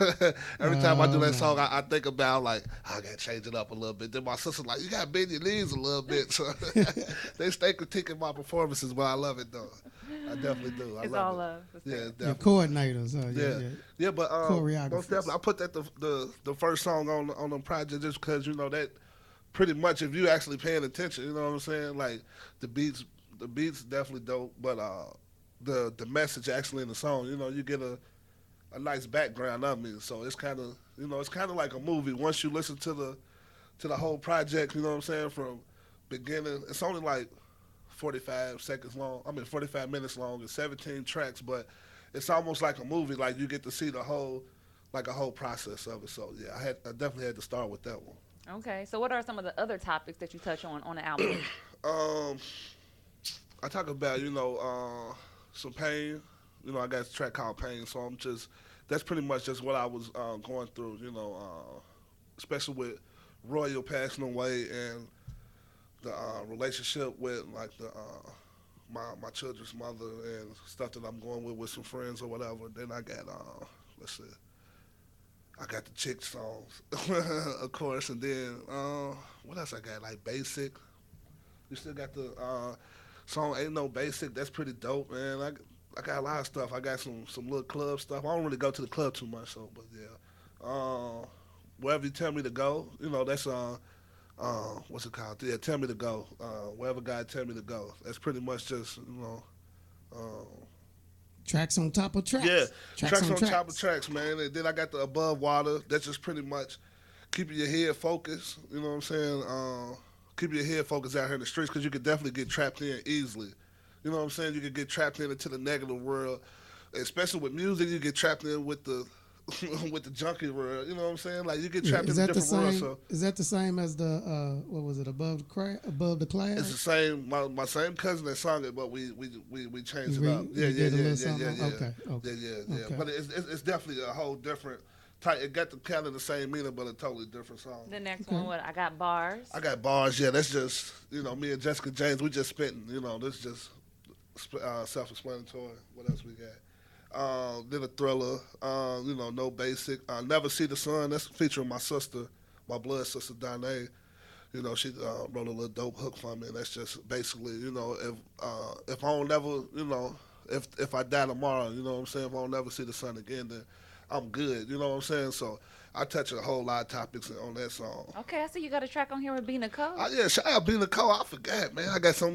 Every time I do that song, I think about, like, I got to change it up a little bit. Then my sister's like, you got to bend your knees a little bit. So they stay critiquing my performances, but I love it, though. I definitely do. I It's love all it. love. It's Yeah, love. Your definitely. coordinators. Yeah, but Choreographers. most definitely, I put that the first song on the project just because, you know, that pretty much if you actually paying attention, you know what I'm saying? Like the beats definitely dope, but the message actually in the song, you know, you get a nice background of me. So it's kind of, you know, it's kind of like a movie. Once you listen to the whole project, you know what I'm saying, from beginning, it's only like 45 minutes long and 17 tracks, but it's almost like a movie. Like you get to see the whole process of it. So yeah, I definitely had to start with that one. Okay, so what are some of the other topics that you touch on the album? I talk about, you know, some pain. You know, I got a track called Pain, so that's pretty much just what I was going through, you know, especially with Royal passing away and the relationship with, like, my children's mother and stuff that I'm going with some friends or whatever. Then I got, let's see, I got the chick songs, of course, and then what else I got? Like Basic. You still got the song Ain't No Basic. That's pretty dope, man. I got a lot of stuff. I got some little club stuff. I don't really go to the club too much, so but yeah. Wherever you tell me to go, you know, that's what's it called? Yeah, Tell Me to Go. Wherever God tell me to go. That's pretty much just Tracks on top of tracks. Yeah, tracks on top of tracks, man. And then I got the Above Water. That's just pretty much keeping your head focused. You know what I'm saying? Keeping your head focused out here in the streets because you could definitely get trapped in easily. You know what I'm saying? You could get trapped into the negative world, especially with music. You get trapped in with the with the junkie world. You know what I'm saying? Like you get trapped in a different world. So is that the same as the what was it? Above the Class? it's the same. My same cousin that sung it, but we changed it up. Yeah. Okay. Yeah. But it's definitely a whole different type. It got the kind of the same meaning, but a totally different song. The next one, what? I got bars. I got bars. Yeah, that's just me and Jessica James. We just spitting. This just self-explanatory. What else we got? Then a Thriller. No Basic. Never See the Sun. That's featuring my sister, my blood sister Danae. She wrote a little dope hook for me. And that's just basically, if I don't never, if I die tomorrow, you know what I'm saying? If I don't never see the sun again, then I'm good. You know what I'm saying? So I touch a whole lot of topics on that song. Okay, I see you got a track on here with B. Nicole. Yeah, shout out B. Nicole. I forgot, man. I got so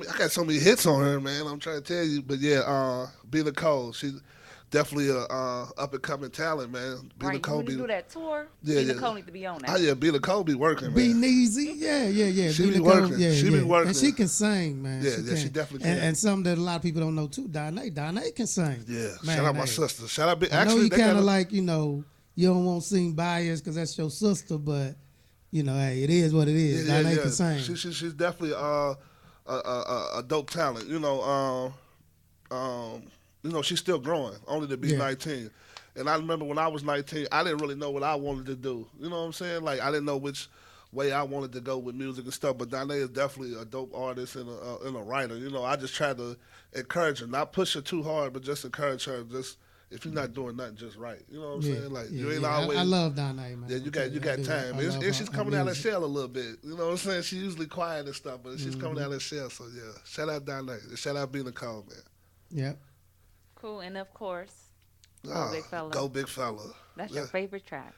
many hits on her, man. I'm trying to tell you, but yeah, B. Nicole. She's definitely a up and coming talent, man. B. Right, Nicole when you do that tour, Yeah, B. yeah. Nicole need to be on that. Yeah, B. Nicole be working, Be man. Neezy, yeah. She B. be Nicole, working. Yeah, She be working. and she can sing, man. Yeah, she can. definitely can. And something that a lot of people don't know too, Danae can sing. Yeah, Man, shout out my hey. sister. Shout out. I know you kind of like, you don't want to sing biased because that's your sister, but hey, it is what it is. Danae can sing. She's definitely a dope talent. She's still growing, only to be 19. And I remember when I was 19, I didn't really know what I wanted to do. You know what I'm saying? Like I didn't know which way I wanted to go with music and stuff. But Danae is definitely a dope artist and a writer. I just try to encourage her, not push her too hard, but just encourage her. Just if you're not doing nothing, just right. You know what I'm saying? Like you ain't always. I love Danae, man. Yeah, you got time. And she's coming out of her shell a little bit. You know what I'm saying? She's usually quiet and stuff, but she's coming out of her shell. So yeah, shout out Danae. Shout out B. Nicole, man. Yep. Cool, and of course, Go Big Fella. Go Big Fella. That's your favorite track.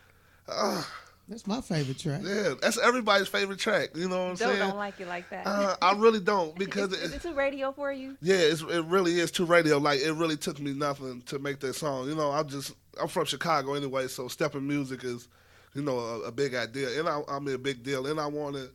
That's my favorite track. Yeah, that's everybody's favorite track. You know what I'm saying? Don't like it like that. I really don't because is it too radio for you? Yeah, it really is too radio. Like it really took me nothing to make that song. I'm from Chicago anyway, so stepping music is, a big idea, and I mean a big deal. And I wanted,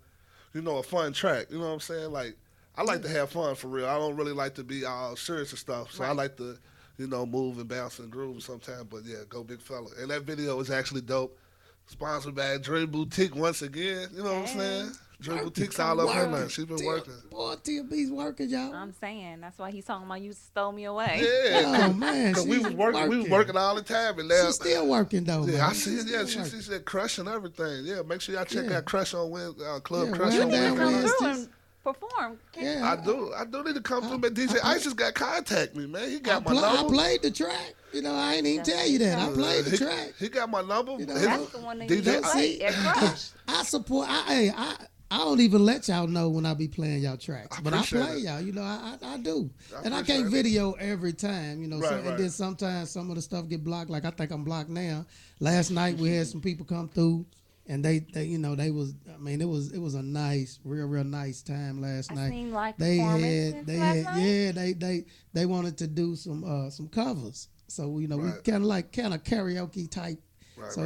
a fun track. You know what I'm saying? Like I like to have fun for real. I don't really like to be all serious and stuff. So I like to, move and bounce and groove sometimes. But yeah, Go Big Fella. And that video is actually dope. Sponsored by Dream Boutique once again. You know what I'm saying? Dream Boutique's all up in there. She's been working. Boy, TMB's working, y'all. I'm saying that's why he's talking about you stole me away. Yeah. Oh man, Cause we was working all the time, and now she's still working though. Yeah, man. I see it. Yeah, she said Crush and everything. Yeah, make sure y'all check out Crush on Club Yeah, Crush well, on damn Come Wednesday. through and perform. Yeah, I do need to come through, but DJ Ice just got contact me, man. He got my number. I played the track. I ain't even tell you that. I played the track. He got my number. That's the one that DJ you play at Crush. I support. I don't even let y'all know when I be playing y'all tracks, but I play y'all. I do, and I can't video every time. And then sometimes some of the stuff get blocked. Like I think I'm blocked now. Last night we had some people come through, and they was. I mean, it was a nice, real nice time last night. Seen like They performances last night? they wanted to do some covers. So we kind of karaoke type. Right, So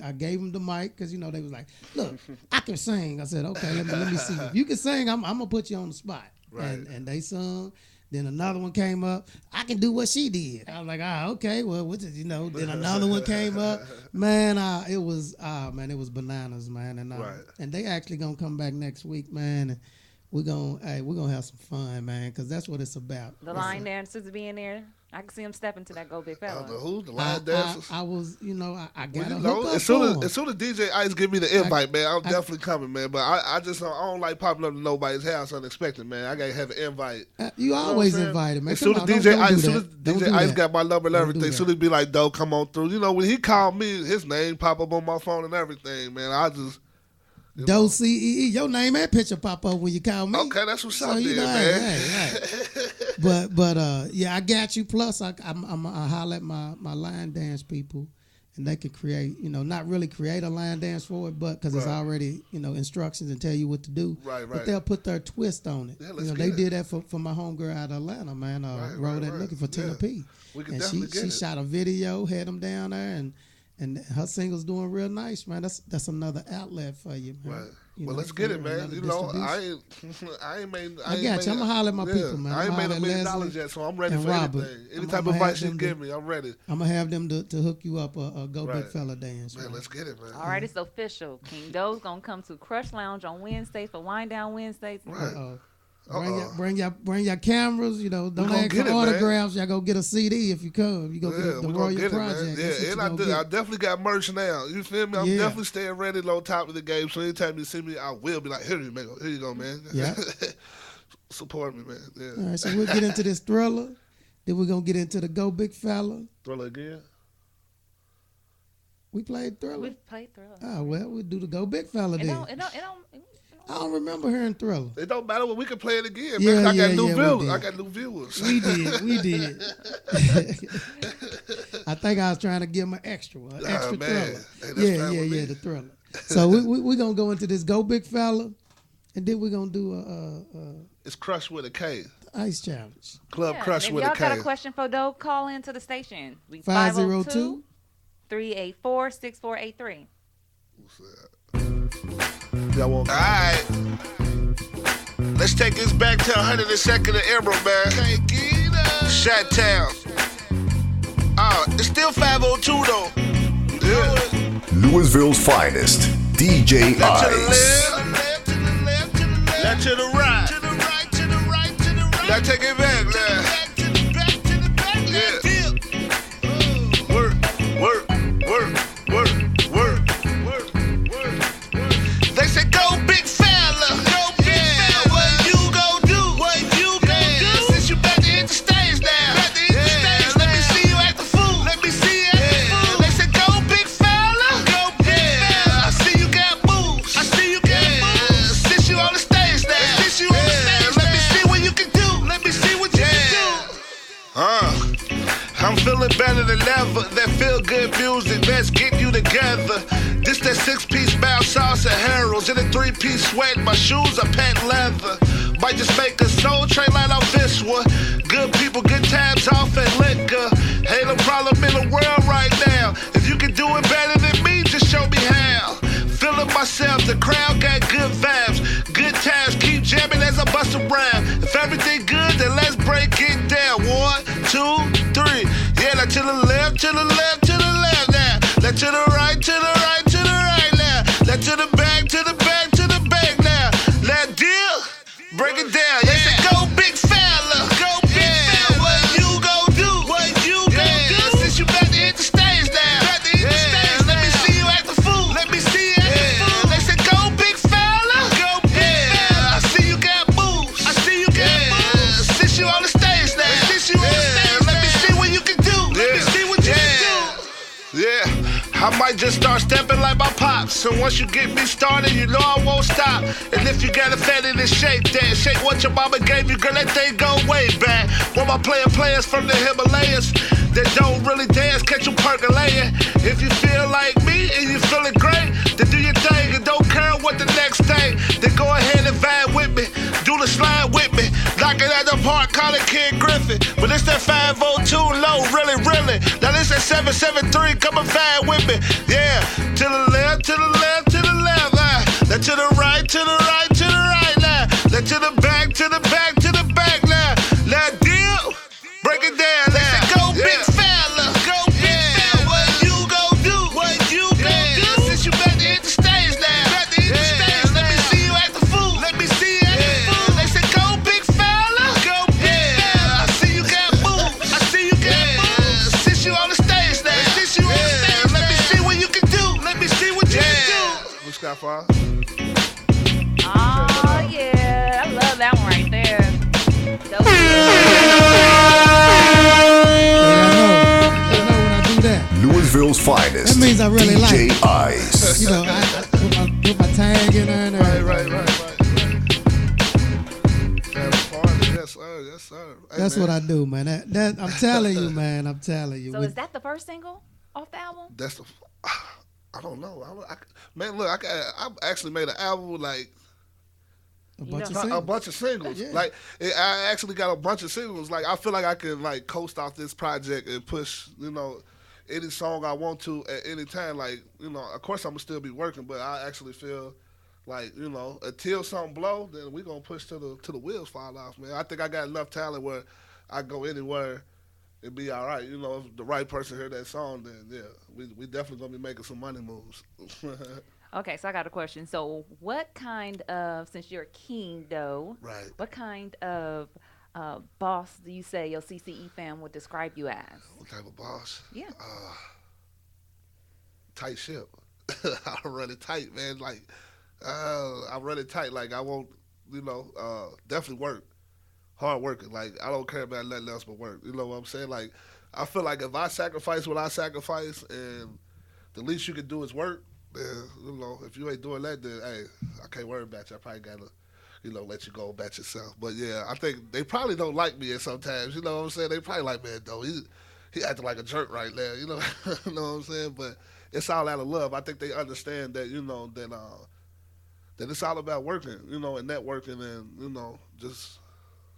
I gave them the mic because they was like, look, I can sing. I said, okay, let me see. If you can sing, I'm gonna put you on the spot. Right. And they sung. Then another one came up. I can do what she did. I was like, okay, well, Then another one came up. Man, it was bananas, man. And they actually gonna come back next week, man. And we're gonna have some fun, man, because that's what it's about. The line dancers being there. I can see him step into that Go Big Fella. The line dancers? I was, I got a Well, hook up as for him. soon as DJ Ice give me the invite, man, I'm definitely coming, man. But I don't like popping up to nobody's house unexpected, man. I gotta have an invite. You always invited, man. As soon as DJ Ice got my number and everything, as soon as he be like, "Doe, come on through." When he called me, his name pop up on my phone and everything, man. I just Doe CEE, your name and picture pop up when you call me. Okay, that's what's up, so, man. But I got you. Plus, I'm holler at my line dance people, and they can create, not really create a line dance for it, but because it's already, instructions and tell you what to do. Right. But they'll put their twist on it. Yeah, they did that for my homegirl out of Atlanta, man. Road and looking for Tina P. We can and definitely she get it. shot a video, had them down there, and her single's doing real nice, man. That's another outlet for you, man. Right. Well, let's get it, man. I ain't made. I got you. I'm gonna holler at my people, man. I ain't made $1 million Leslie yet, so I'm ready for Robert. anything. Any type of advice you give me, I'm ready. I'm gonna have them to hook you up a Go Big Fella dance. Man, let's get it, man. All right, it's official. King Doe's gonna come to Crush Lounge on Wednesdays for Wind Down Wednesdays. Right. Bring your cameras. Don't ask for it, autographs. Y'all go get a CD if you come. You go get the we Royal gonna get Project. it, man. Yeah, and I definitely got merch now. You feel me? I'm definitely staying ready on top of the game. So anytime you see me, I will be like, here you go, man. Yeah. Support me, man. Yeah. All right, so we'll get into this Thriller. Then we're gonna get into the Go Big Fella. Thriller again. We played Thriller. We've played Thriller. Oh well, we'll do the Go Big Fella then. I don't remember hearing Thriller. It don't matter when we can play it again, Yeah, man. I got new we viewers. did. I got new viewers. We did. I think I was trying to give him an extra one, extra man. Thriller. Hey, that's fine with me. The Thriller. So we're gonna go into this Go Big Fella, and then we're gonna do It's Crush with a K. Ice Challenge. Club Crush if with a y'all K. got a question for Doe, call into the station. 502 384-6483. Y'all want? All right. Let's take this back to 102nd and Emerald, man. Shot Town. It's still 502 though. Yeah. Louisville's finest, DJ Left to the Ice. left, left to the right. Now take it back, now. Yeah. Work. They say go big fella. Go big fella. What you gon' do? Since you about to hit the stage now. Let me see you act the fool. They say go big fella. I see you got moves. Since you on the stage now. Let me see what you can do. I'm feeling better than ever. That feel good music, let's get you together. This that 6-piece bounce sauce and Harold's in a 3-piece sweat. My shoes are patent leather. Might just make a soul train line off this one. Good people, good times off and liquor. Ain't no problem in the world right now. If you can do it better than me, just show me how. Feeling myself, the crowd got good vibes. Good times, keep jamming as I bust around. If everything good, then let's break it down. 1, 2, 3. Yeah, now to the left, to the left, to the left now. Now to the right, to the right, to the right now. Now to the back, to the back, to the back now. Let's deal, break it down. They say go big fella. Go big fella. What you gon' do? Since you about to hit the stage now. Let me see you act the fool. They say go big fella. I see you got moves. Since you on the stage now. Let me see what you can do. Yeah, I might just start stepping like my pops. So once you get me started, you know I won't stop. And if you got a fatty, then shake that. Shake what your mama gave you, girl, that thing go way back. One my players from the Himalayas that don't really dance, catch you percolating. If you feel like me and you feeling great, then do your thing and don't care what the next thing. Then go ahead and vibe with me, do the slide with me. Knock it at the park, call it Ken Griffin. But it's that 502 low, really. Now this that 773, come and vibe with me. Yeah, to the left, to the left, to the left. Now to the right, to the right, to the right. Now to the back, to the back, to the back. Now deal, break it down. They say go big fella. What you gon' do? Since you about to hit the stage now. Let me see you act the fool. They say go big fella. I see you got moves. Since you on the stage now. Let me see what you can do. What's got far? Oh, yeah. I love that one right there. I know when I do that. Louisville's finest, That means I really DJ like it. Ice. I put my tag in there and everything. Right. Yes, sir. Hey, That's man. what I do, man. That I'm telling you, man. I'm telling you. So is that the first single? off the album? That's the. I don't know. Man, look, I actually made an album with like A You bunch of know- singles. a bunch of singles. Yeah. Like I actually got a bunch of singles. Like I feel like I can like coast off this project and push, any song I want to at any time. Like, of course I'm gonna still be working, but I actually feel like, until something blow, then we gonna push till the wheels fall off, man. I think I got enough talent where I go anywhere and be all right. If the right person hear that song, then yeah, we definitely gonna be making some money moves. Okay, so I got a question. So, what kind of, since you're a king, though, Right. what kind of boss do you say your CCE fam would describe you as? What type of boss? Yeah. Tight ship. I run it tight, man. Like, I run it tight. Like, I won't, definitely work. Hard working. Like, I don't care about nothing else but work. You know what I'm saying? Like, I feel like if I sacrifice what I sacrifice and the least you can do is work, then, if you ain't doing that, then, hey, I can't worry about you. I probably got to, let you go about yourself. But, yeah, I think they probably don't like me at sometimes. You know what I'm saying? They probably like, man, though, he acting like a jerk right now. You know what I'm saying? But it's all out of love. I think they understand that, that it's all about working, and networking and,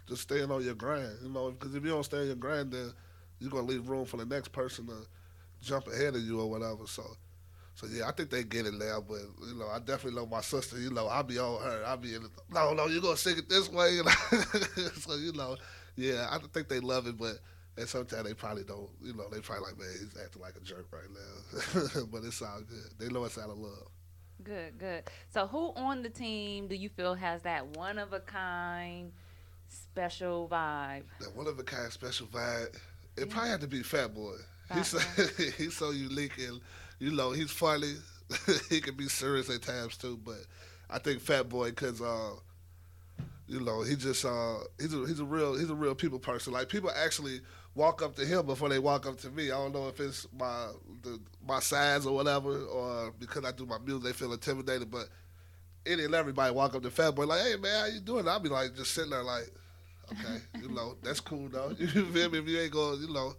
just staying on your grind, because if you don't stay on your grind, then you're going to leave room for the next person to jump ahead of you or whatever. So yeah, I think they get it now, but, I definitely know my sister, I'll be on her. I'll be in no, you're going to sing it this way. So, yeah, I think they love it, but at sometimes they probably don't, they probably like, man, he's acting like a jerk right now. But it's all good. They know it's out of love. Good, good. So, who on the team do you feel has that one of a kind special vibe? That one of a kind special vibe. It probably had to be Fat Boy. He's so unique and he's funny. He can be serious at times too, but I think Fat Boy because he just he's a real people person. Like people actually walk up to him before they walk up to me. I don't know if it's my size or whatever, or because I do my music they feel intimidated. But any and everybody walk up to Fat Boy like, hey man, how you doing? I'll be like just sitting there like, okay, that's cool though. You feel me? If you ain't going,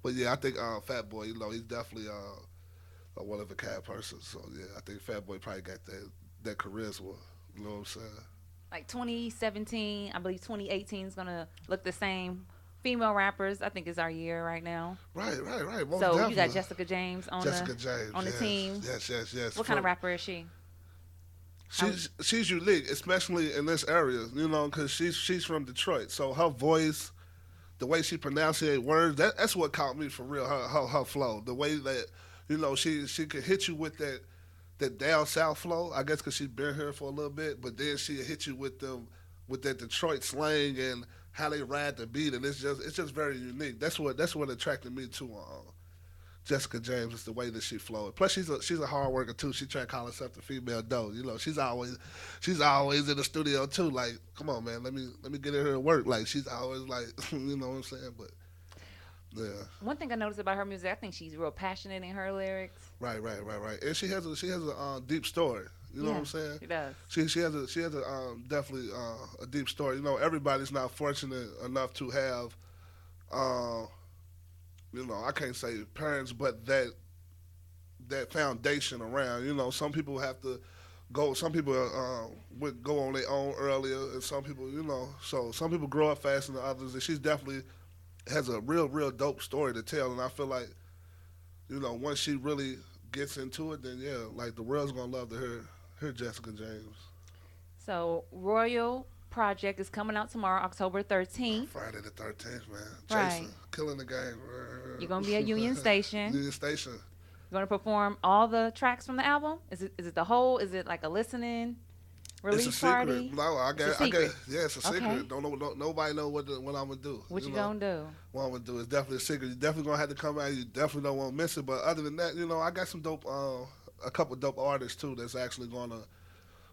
But yeah, I think Fat Boy, he's definitely a one of a kind person. So yeah, I think Fat Boy probably got that charisma. You know what I'm saying? Like 2017, I believe 2018 is gonna look the same. Female rappers, I think, is our year right now. Right. Most So definitely. you got Jessica James on the team. Yes. What kind of rapper is she? She's unique, especially in this area, because she's from Detroit. So her voice, the way she pronunciates words, that's what caught me for real. Her flow, the way that she could hit you with that down south flow. I guess because she's been here for a little bit, but then she hit you with that Detroit slang and how they ride the beat, and it's just very unique. That's what attracted me to Jessica James is the way that she flowed. Plus, she's a hard worker too. She try to call herself the female doe. She's always in the studio too. Like, come on, man, let me get in here and work. Like, she's always like, you know what I'm saying? But yeah. One thing I noticed about her music, I think she's real passionate in her lyrics. Right. And she has a deep story. You know what I'm saying? She does. She has a definitely a deep story. Everybody's not fortunate enough to have. I can't say parents, but that foundation around. Some people have to go. Some people would go on their own earlier, and some people, so some people grow up faster than others. And she's definitely has a real dope story to tell. And I feel like, once she really gets into it, then yeah, like the world's gonna love to hear Jessica James. So Royal Project is coming out tomorrow, October 13th. Friday the 13th, man. Right. Jason, killing the game. You're gonna be at Union Station. Union Station. You're gonna perform all the tracks from the album. Is it the whole? Is it like a listening release it's a secret. party? No, I got. Yeah, it's a secret. Okay. Don't know. Nobody know what I'm gonna do. What you gonna do? What I'm gonna do is definitely a secret. You definitely gonna have to come out. You definitely don't want to miss it. But other than that, I got some dope. A couple dope artists too that's actually gonna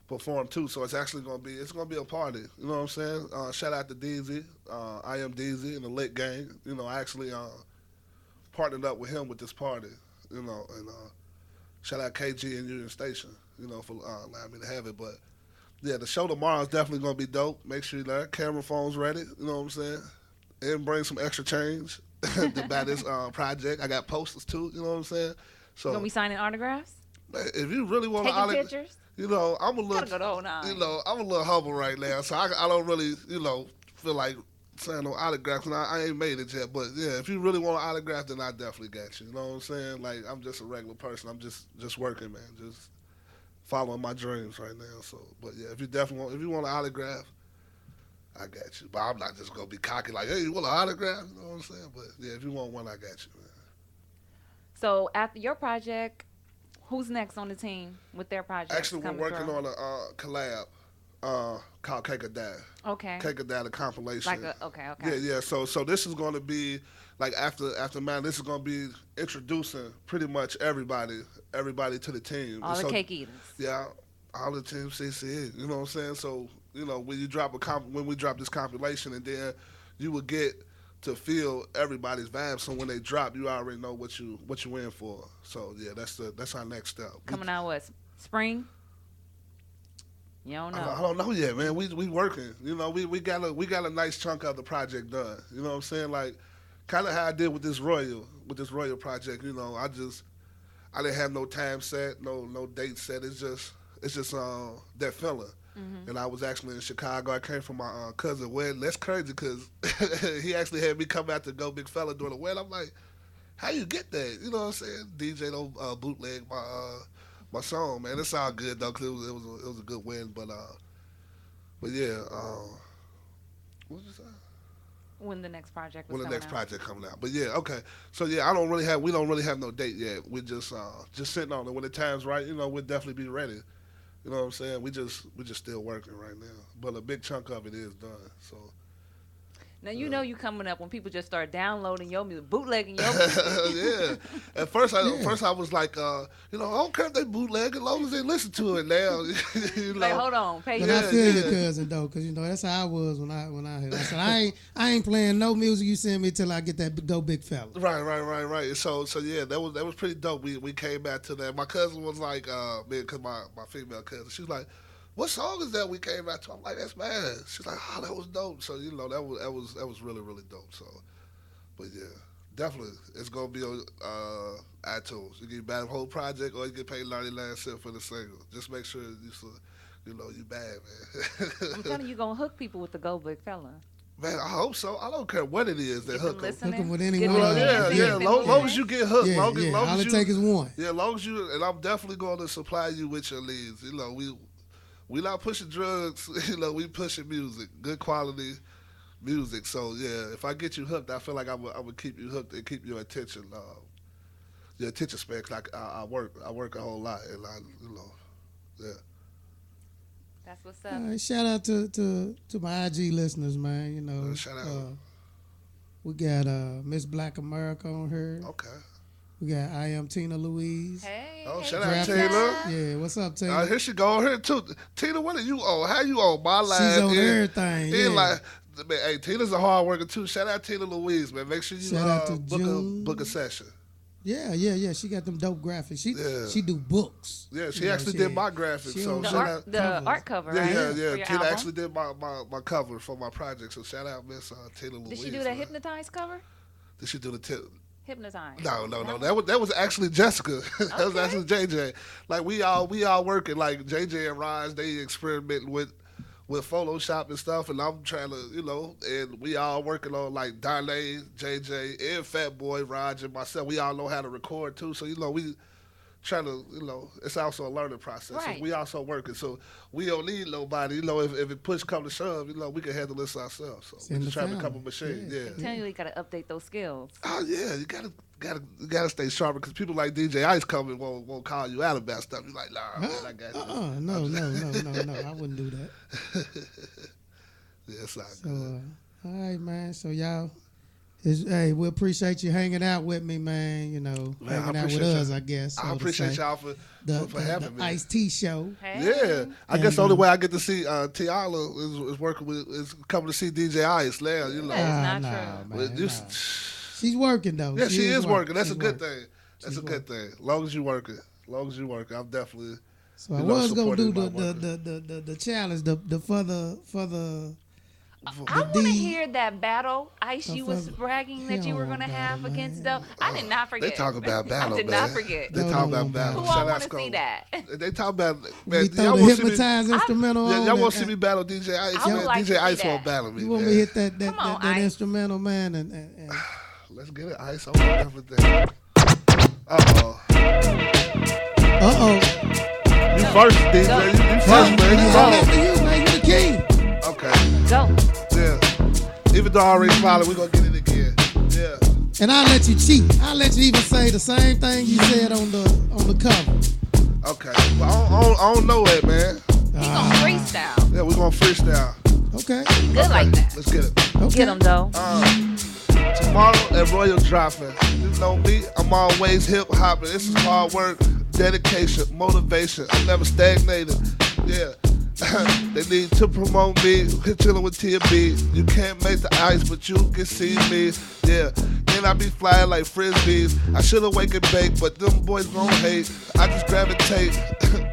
perform too. So it's actually gonna be a party. You know what I'm saying? Shout out to DZ. I am DZ and the Lit Gang. I actually partnered up with him with this party. And shout out KG and Union Station. For allowing me to have it. But yeah, the show tomorrow is definitely gonna be dope. Make sure you're there. Camera phones ready. You know what I'm saying? And bring some extra change. to buy this project. I got posters too. You know what I'm saying? So You gonna be signing autographs? man, if you really want to Taking pictures? you know, I'm a little, Gotta go the whole nine. you know, I'm a little humble right now, so I don't really, you know, feel like signing no autographs, and I ain't made it yet. But yeah, if you really want an autograph, then I definitely got you. You know what I'm saying? Like I'm just a regular person. I'm just working, man. Just following my dreams right now. So, but yeah, if you want an autograph, I got you. But I'm not just gonna be cocky like, hey, you want an autograph? You know what I'm saying? But yeah, if you want one, I got you, man. So after your project, who's next on the team with their project? Actually, we're working on a collab called Cake or Die. Okay. Cake or Die, the compilation. Okay. Yeah. So this is going to be like after man, this is going to be introducing pretty much everybody to the team. All And the so, cake eaters. Yeah, all the team CC. You know what I'm saying? So you know when you drop when we drop this compilation, and then you will get to feel everybody's vibe. So when they drop, you already know what you in for. So yeah, that's our next step. Coming out what? Spring? You don't know. I don't know yet, man. We working. You know, we got a nice chunk of the project done. You know what I'm saying? Like kind of how I did with this Royal project. You know, I didn't have no time set, no date set. It's just that feeling. Mm-hmm. And I was actually in Chicago. I came from my cousin wedding. That's crazy because he actually had me come out to Go Big Fella during the wedding. I'm like, how you get that? You know what I'm saying? DJ don't bootleg my song, man. It's all good though, cause it was a good win. But yeah, what was that? When the next project When the next out. project coming out. But yeah, okay. So yeah, we don't really have no date yet. We're just sitting on it. When the time's right, you know, we'll definitely be ready. You know what I'm saying? We just still working right now. But a big chunk of it is done. So Now you know you coming up when people just start downloading your music, bootlegging your music. yeah. At first I was like, you know, I don't care if they bootleg as long as they listen to it now. You know? Like, hold on, pay But I feel your cousin though, cause you know that's how I was when I heard. I said I ain't playing no music you send me till I get that Go Big Fella. Right. So yeah, that was pretty dope. We came back to that. My cousin was like, man, cause my female cousin, she was like, what song is that we came out to? I'm like, that's mad. She's like, oh, that was dope. So you know, that was really really dope. So, but yeah, definitely, it's gonna be on iTunes. You can buy the whole project, or you can pay 99 cents for the single. Just make sure you bad, man. I'm telling you, gonna hook people with the Go Big Fella. Man, I hope so. I don't care what it is that hook them. Hook them with anyone. Yeah. Long as you get hooked. Yeah, long all as it you take is one. Yeah, long as you, and I'm definitely going to supply you with your leads. You know, we not pushing drugs. You know, we pushing music, good quality music. So yeah, if I get you hooked, I feel like I would keep you hooked and keep your attention span. Cause I work a whole lot, and yeah. That's what's up. All right, shout out to my IG listeners, man. You know, shout out. We got Miss Black America on her. Okay. We got I Am Tina Louise. Hey. Oh, hey, shout out Tina. Tina. Yeah, what's up, Tina? Here she go here too. Tina, what are you on? How you on my life? She's on everything. Yeah. Like, man, hey, Tina's a hard worker too. Shout out Tina Louise, man. Make sure you Shout out to book a session. Yeah. She got them dope graphics. She do books. Yeah, she actually did my graphics. So the art cover, right? Yeah. Tina actually did my cover for my project. So shout out Miss Tina Louise. Did she do that Hypnotize cover? Did she do the Hypnotize? No. That was actually Jessica. That was actually JJ. Like we all working. Like JJ and Raj, they experimenting with Photoshop and stuff, and I'm trying to, you know, and we all working on like Darlene, JJ, and Fat Boy, Raj, and myself. We all know how to record too, so you know we trying to, you know, it's also a learning process. Right. So we also working, so we don't need nobody. You know, if it push come to shove, you know, we can handle this ourselves. So we just trying to couple machines. Yeah. Continually got to update those skills. Oh yeah, you gotta stay sharp because people like DJ Ice come and won't call you out about stuff. You're like, nah, man, I got you. No, I wouldn't do that. Yeah, it's not So, good. all right, man. So y'all, hey, we appreciate you hanging out with me, man. You know, Man, hanging out with us, I guess. I appreciate y'all for having me. Ice Tea Show. Hey. Yeah, I guess the only way I get to see Tiala is working is coming to see DJ Ice now. You know, That's not nah, true. man, She's working though. Yeah, she is working. That's a good working. thing. That's a good thing. As long as you working, I'm definitely. So I was gonna do the challenge, the for the I want to D- hear that battle, Ice. Oh, You was fuck. bragging that you were He don't gonna want have battle, against man. Doe. I did not forget. They talk about battle, I did man. not forget. They Doe talk don't about want battle. Who all Shout want out to see Skull. that? They talk about We man. throw Y'all the want to see me? hypnotized instrumental Yeah, on. y'all want and- to see me battle DJ Ice? I would Man, like to DJ see Ice that. won't battle me. You want man. me to hit that Come on, that Ice. instrumental, man? And Let's get it, Ice. I'm on everything. Uh-oh. uh-oh. You first, DJ. You first, man. You I'm wrong. after you, man. You the king. Okay. Go. Yeah. Even though I already smiling, we're going to get it again. Yeah. And I'll let you cheat. I'll let you even say the same thing you said on the cover. Okay. Well, I don't know it, man. He gonna freestyle. Yeah, we're going to freestyle. Okay. He good like that. Let's get it. Okay. Get him, Doe. Tomorrow at Royal Dropping. You know me, I'm always hip hopping. This is hard work, dedication, motivation. I'm never stagnated. Yeah. They need to promote me. Chilling with TB. You can't make the ice, but you can see me. Yeah. Then I be flying like frisbees. I should've wake and bake, but them boys gon' hate. I just gravitate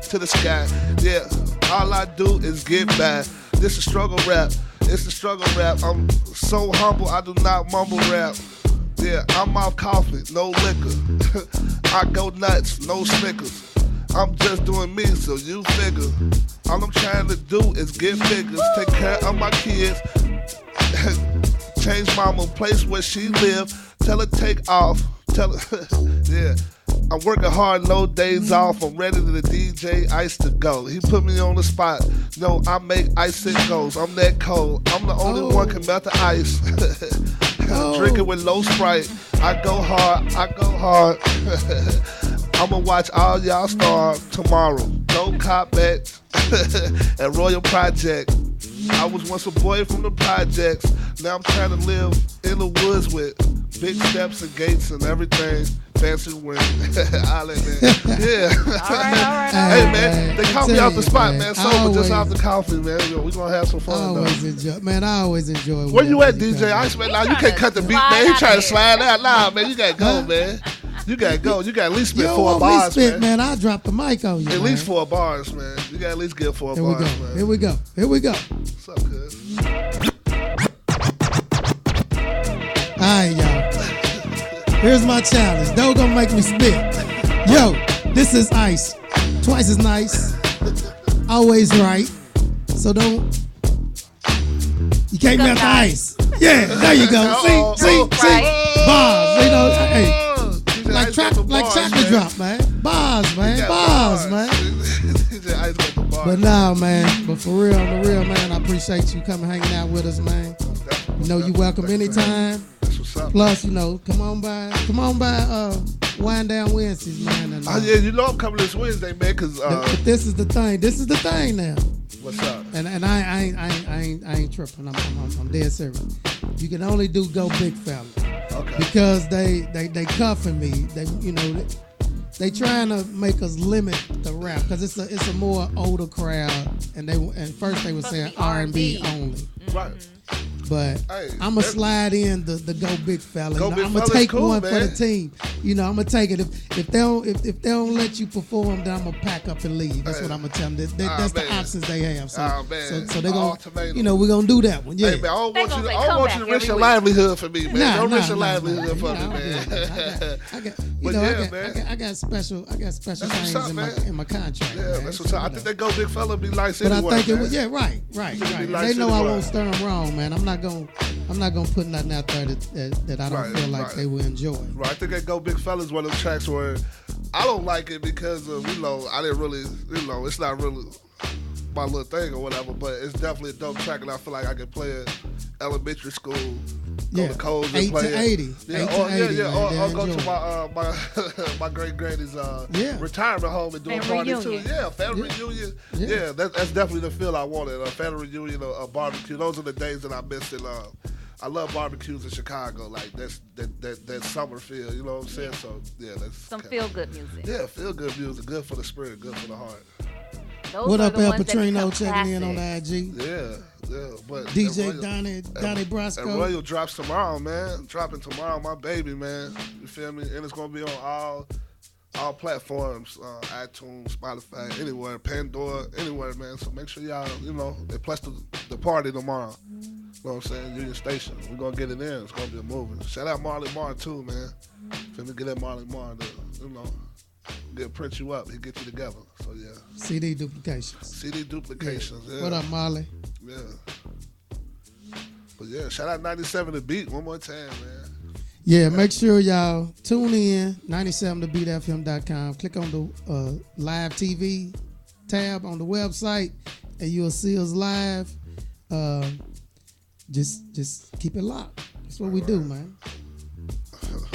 to the sky. Yeah. All I do is get by. This is struggle rap. It's a struggle rap. I'm so humble, I do not mumble rap. Yeah, I'm off coffee, no liquor. I go nuts, no Snickers. I'm just doing me, so you figure. All I'm trying to do is get figures, take care of my kids, change mama place where she live. Tell her take off. Tell her, yeah. I'm working hard, no days off. I'm ready to the DJ Ice to go. He put me on the spot. No, I make icicles. I'm that cold. I'm the only one can melt the ice. Drink it with low Sprite. I go hard. I go hard. I'ma watch all y'all starve tomorrow. No cop back at Royal Project. I was once a boy from the projects. Now I'm trying to live in the woods with big steps and gates and everything. Fancy win. Island, man. Yeah. All right. Hey, man, they caught me tell off the you, spot, man, man. Sober, just always- off the coffee, man. We gonna have some I fun, though. always enjoy. Man, I always enjoy. Where you at, whenever DJ come. Ice, man? Nah, you trying can't to cut the beat, slide man. He out trying to of slide out. Nah, man, you gotta go, man. You gotta go. You gotta at least You spit don't 4 want me bars, spit, man. I'll drop the mic on you. At man. least 4 bars, man. You gotta at least get 4 Here we bars, go. man. Here we go. Here we go. What's up, cuz? All right, y'all. Here's my challenge. Doe gonna make me spit. Yo, this is Ice. Twice as nice. Always right. So don't. You can't melt the ice. Yeah, there you go. See. Bars. You know, hey. DJ Like Ice got the bars, chocolate man. drop, man. Bars, man. He got Bars, man. DJ Ice got the bars. But now, man. But for real, on the real, man, I appreciate you coming hanging out with us, man. You know you welcome anytime. That's what's up. Plus, you know, come on by Wind Down Wednesdays, man. And, Oh, yeah, you know I'm coming this Wednesday, man, because, but this is the thing. This is the thing now. what's up? And I ain't tripping. I'm dead serious. You can only do Go Big Fella. Okay. Because they cuffing me. They trying to make us limit the rap because it's a more older crowd, and first they were saying be R&B R&B. only. Right. But Hey, I'ma slide in the Go Big Fella. Go You know, Big I'ma Fella's take cool, one for man. the team. You know, I'ma take it. If they don't let you perform, then I'ma pack up and leave. That's Hey. what I'ma tell them. That's the man. options they have. So, Man. so they gonna, Ultimatum. you know, we're gonna do that one. Yeah. Hey, man, I don't They want you gonna to, say, I don't "Come want you back to risk every your week." livelihood for me, man. Don't risk your nah. livelihood for me, I'm man. good. I got, you But know, yeah, man. I got special That's what's things up, man. in my contract. Yeah, man. that's what's up. I think that Go Big Fella be nice But anyway, I think it man. was, yeah, right. Think it'd be And nice they know I anyway. won't stir them wrong, man. I'm not gonna put nothing out there that I don't Right, feel like right. they will enjoy. Right, I think that Go Big Fella is one of the tracks where I don't like it because of, you know, I didn't really, you know, it's not really my little thing or whatever, but it's definitely a dope track and I feel like I can play it elementary school, go Yeah, to Coles and 8 play to it. 80. Yeah, 8 to or, 80, yeah, man. or They'll go to enjoy my great granny's Yeah. retirement home and do a Family party reunion. too. Yeah, family Yeah. reunion. Yeah. Yeah, that's definitely the feel I wanted. A family reunion, a barbecue. Those are the days that I missed in I love barbecues in Chicago, like that summer feel, you know what I'm saying? So yeah, that's Some kinda- feel good music. Yeah, feel good music, good for the spirit, good for the heart. Those What are up, the El ones that Petrino become checking in on the classics. IG? Yeah, but DJ and Donnie and Brasco. Royal drops tomorrow, man. Dropping tomorrow, my baby, man. You feel me? And it's gonna be on all platforms, iTunes, Spotify, anywhere, Pandora, anywhere, man. So make sure y'all, you know, and plus the party tomorrow. know what I'm saying? Union Station. We're going to get it in. It's going to be a movie. Shout out Marley Marr, too, man. Finna get that Marley Marr to, get print you up. He get you together. So, yeah. CD duplications. CD duplications, yeah. What up, Marley? Yeah. But, yeah, shout out 97 The Beat one more time, man. Yeah, make sure y'all tune in, 97thebetfm.com. Click on the live TV tab on the website, and you'll see us live. Just keep it locked. That's what we do, man.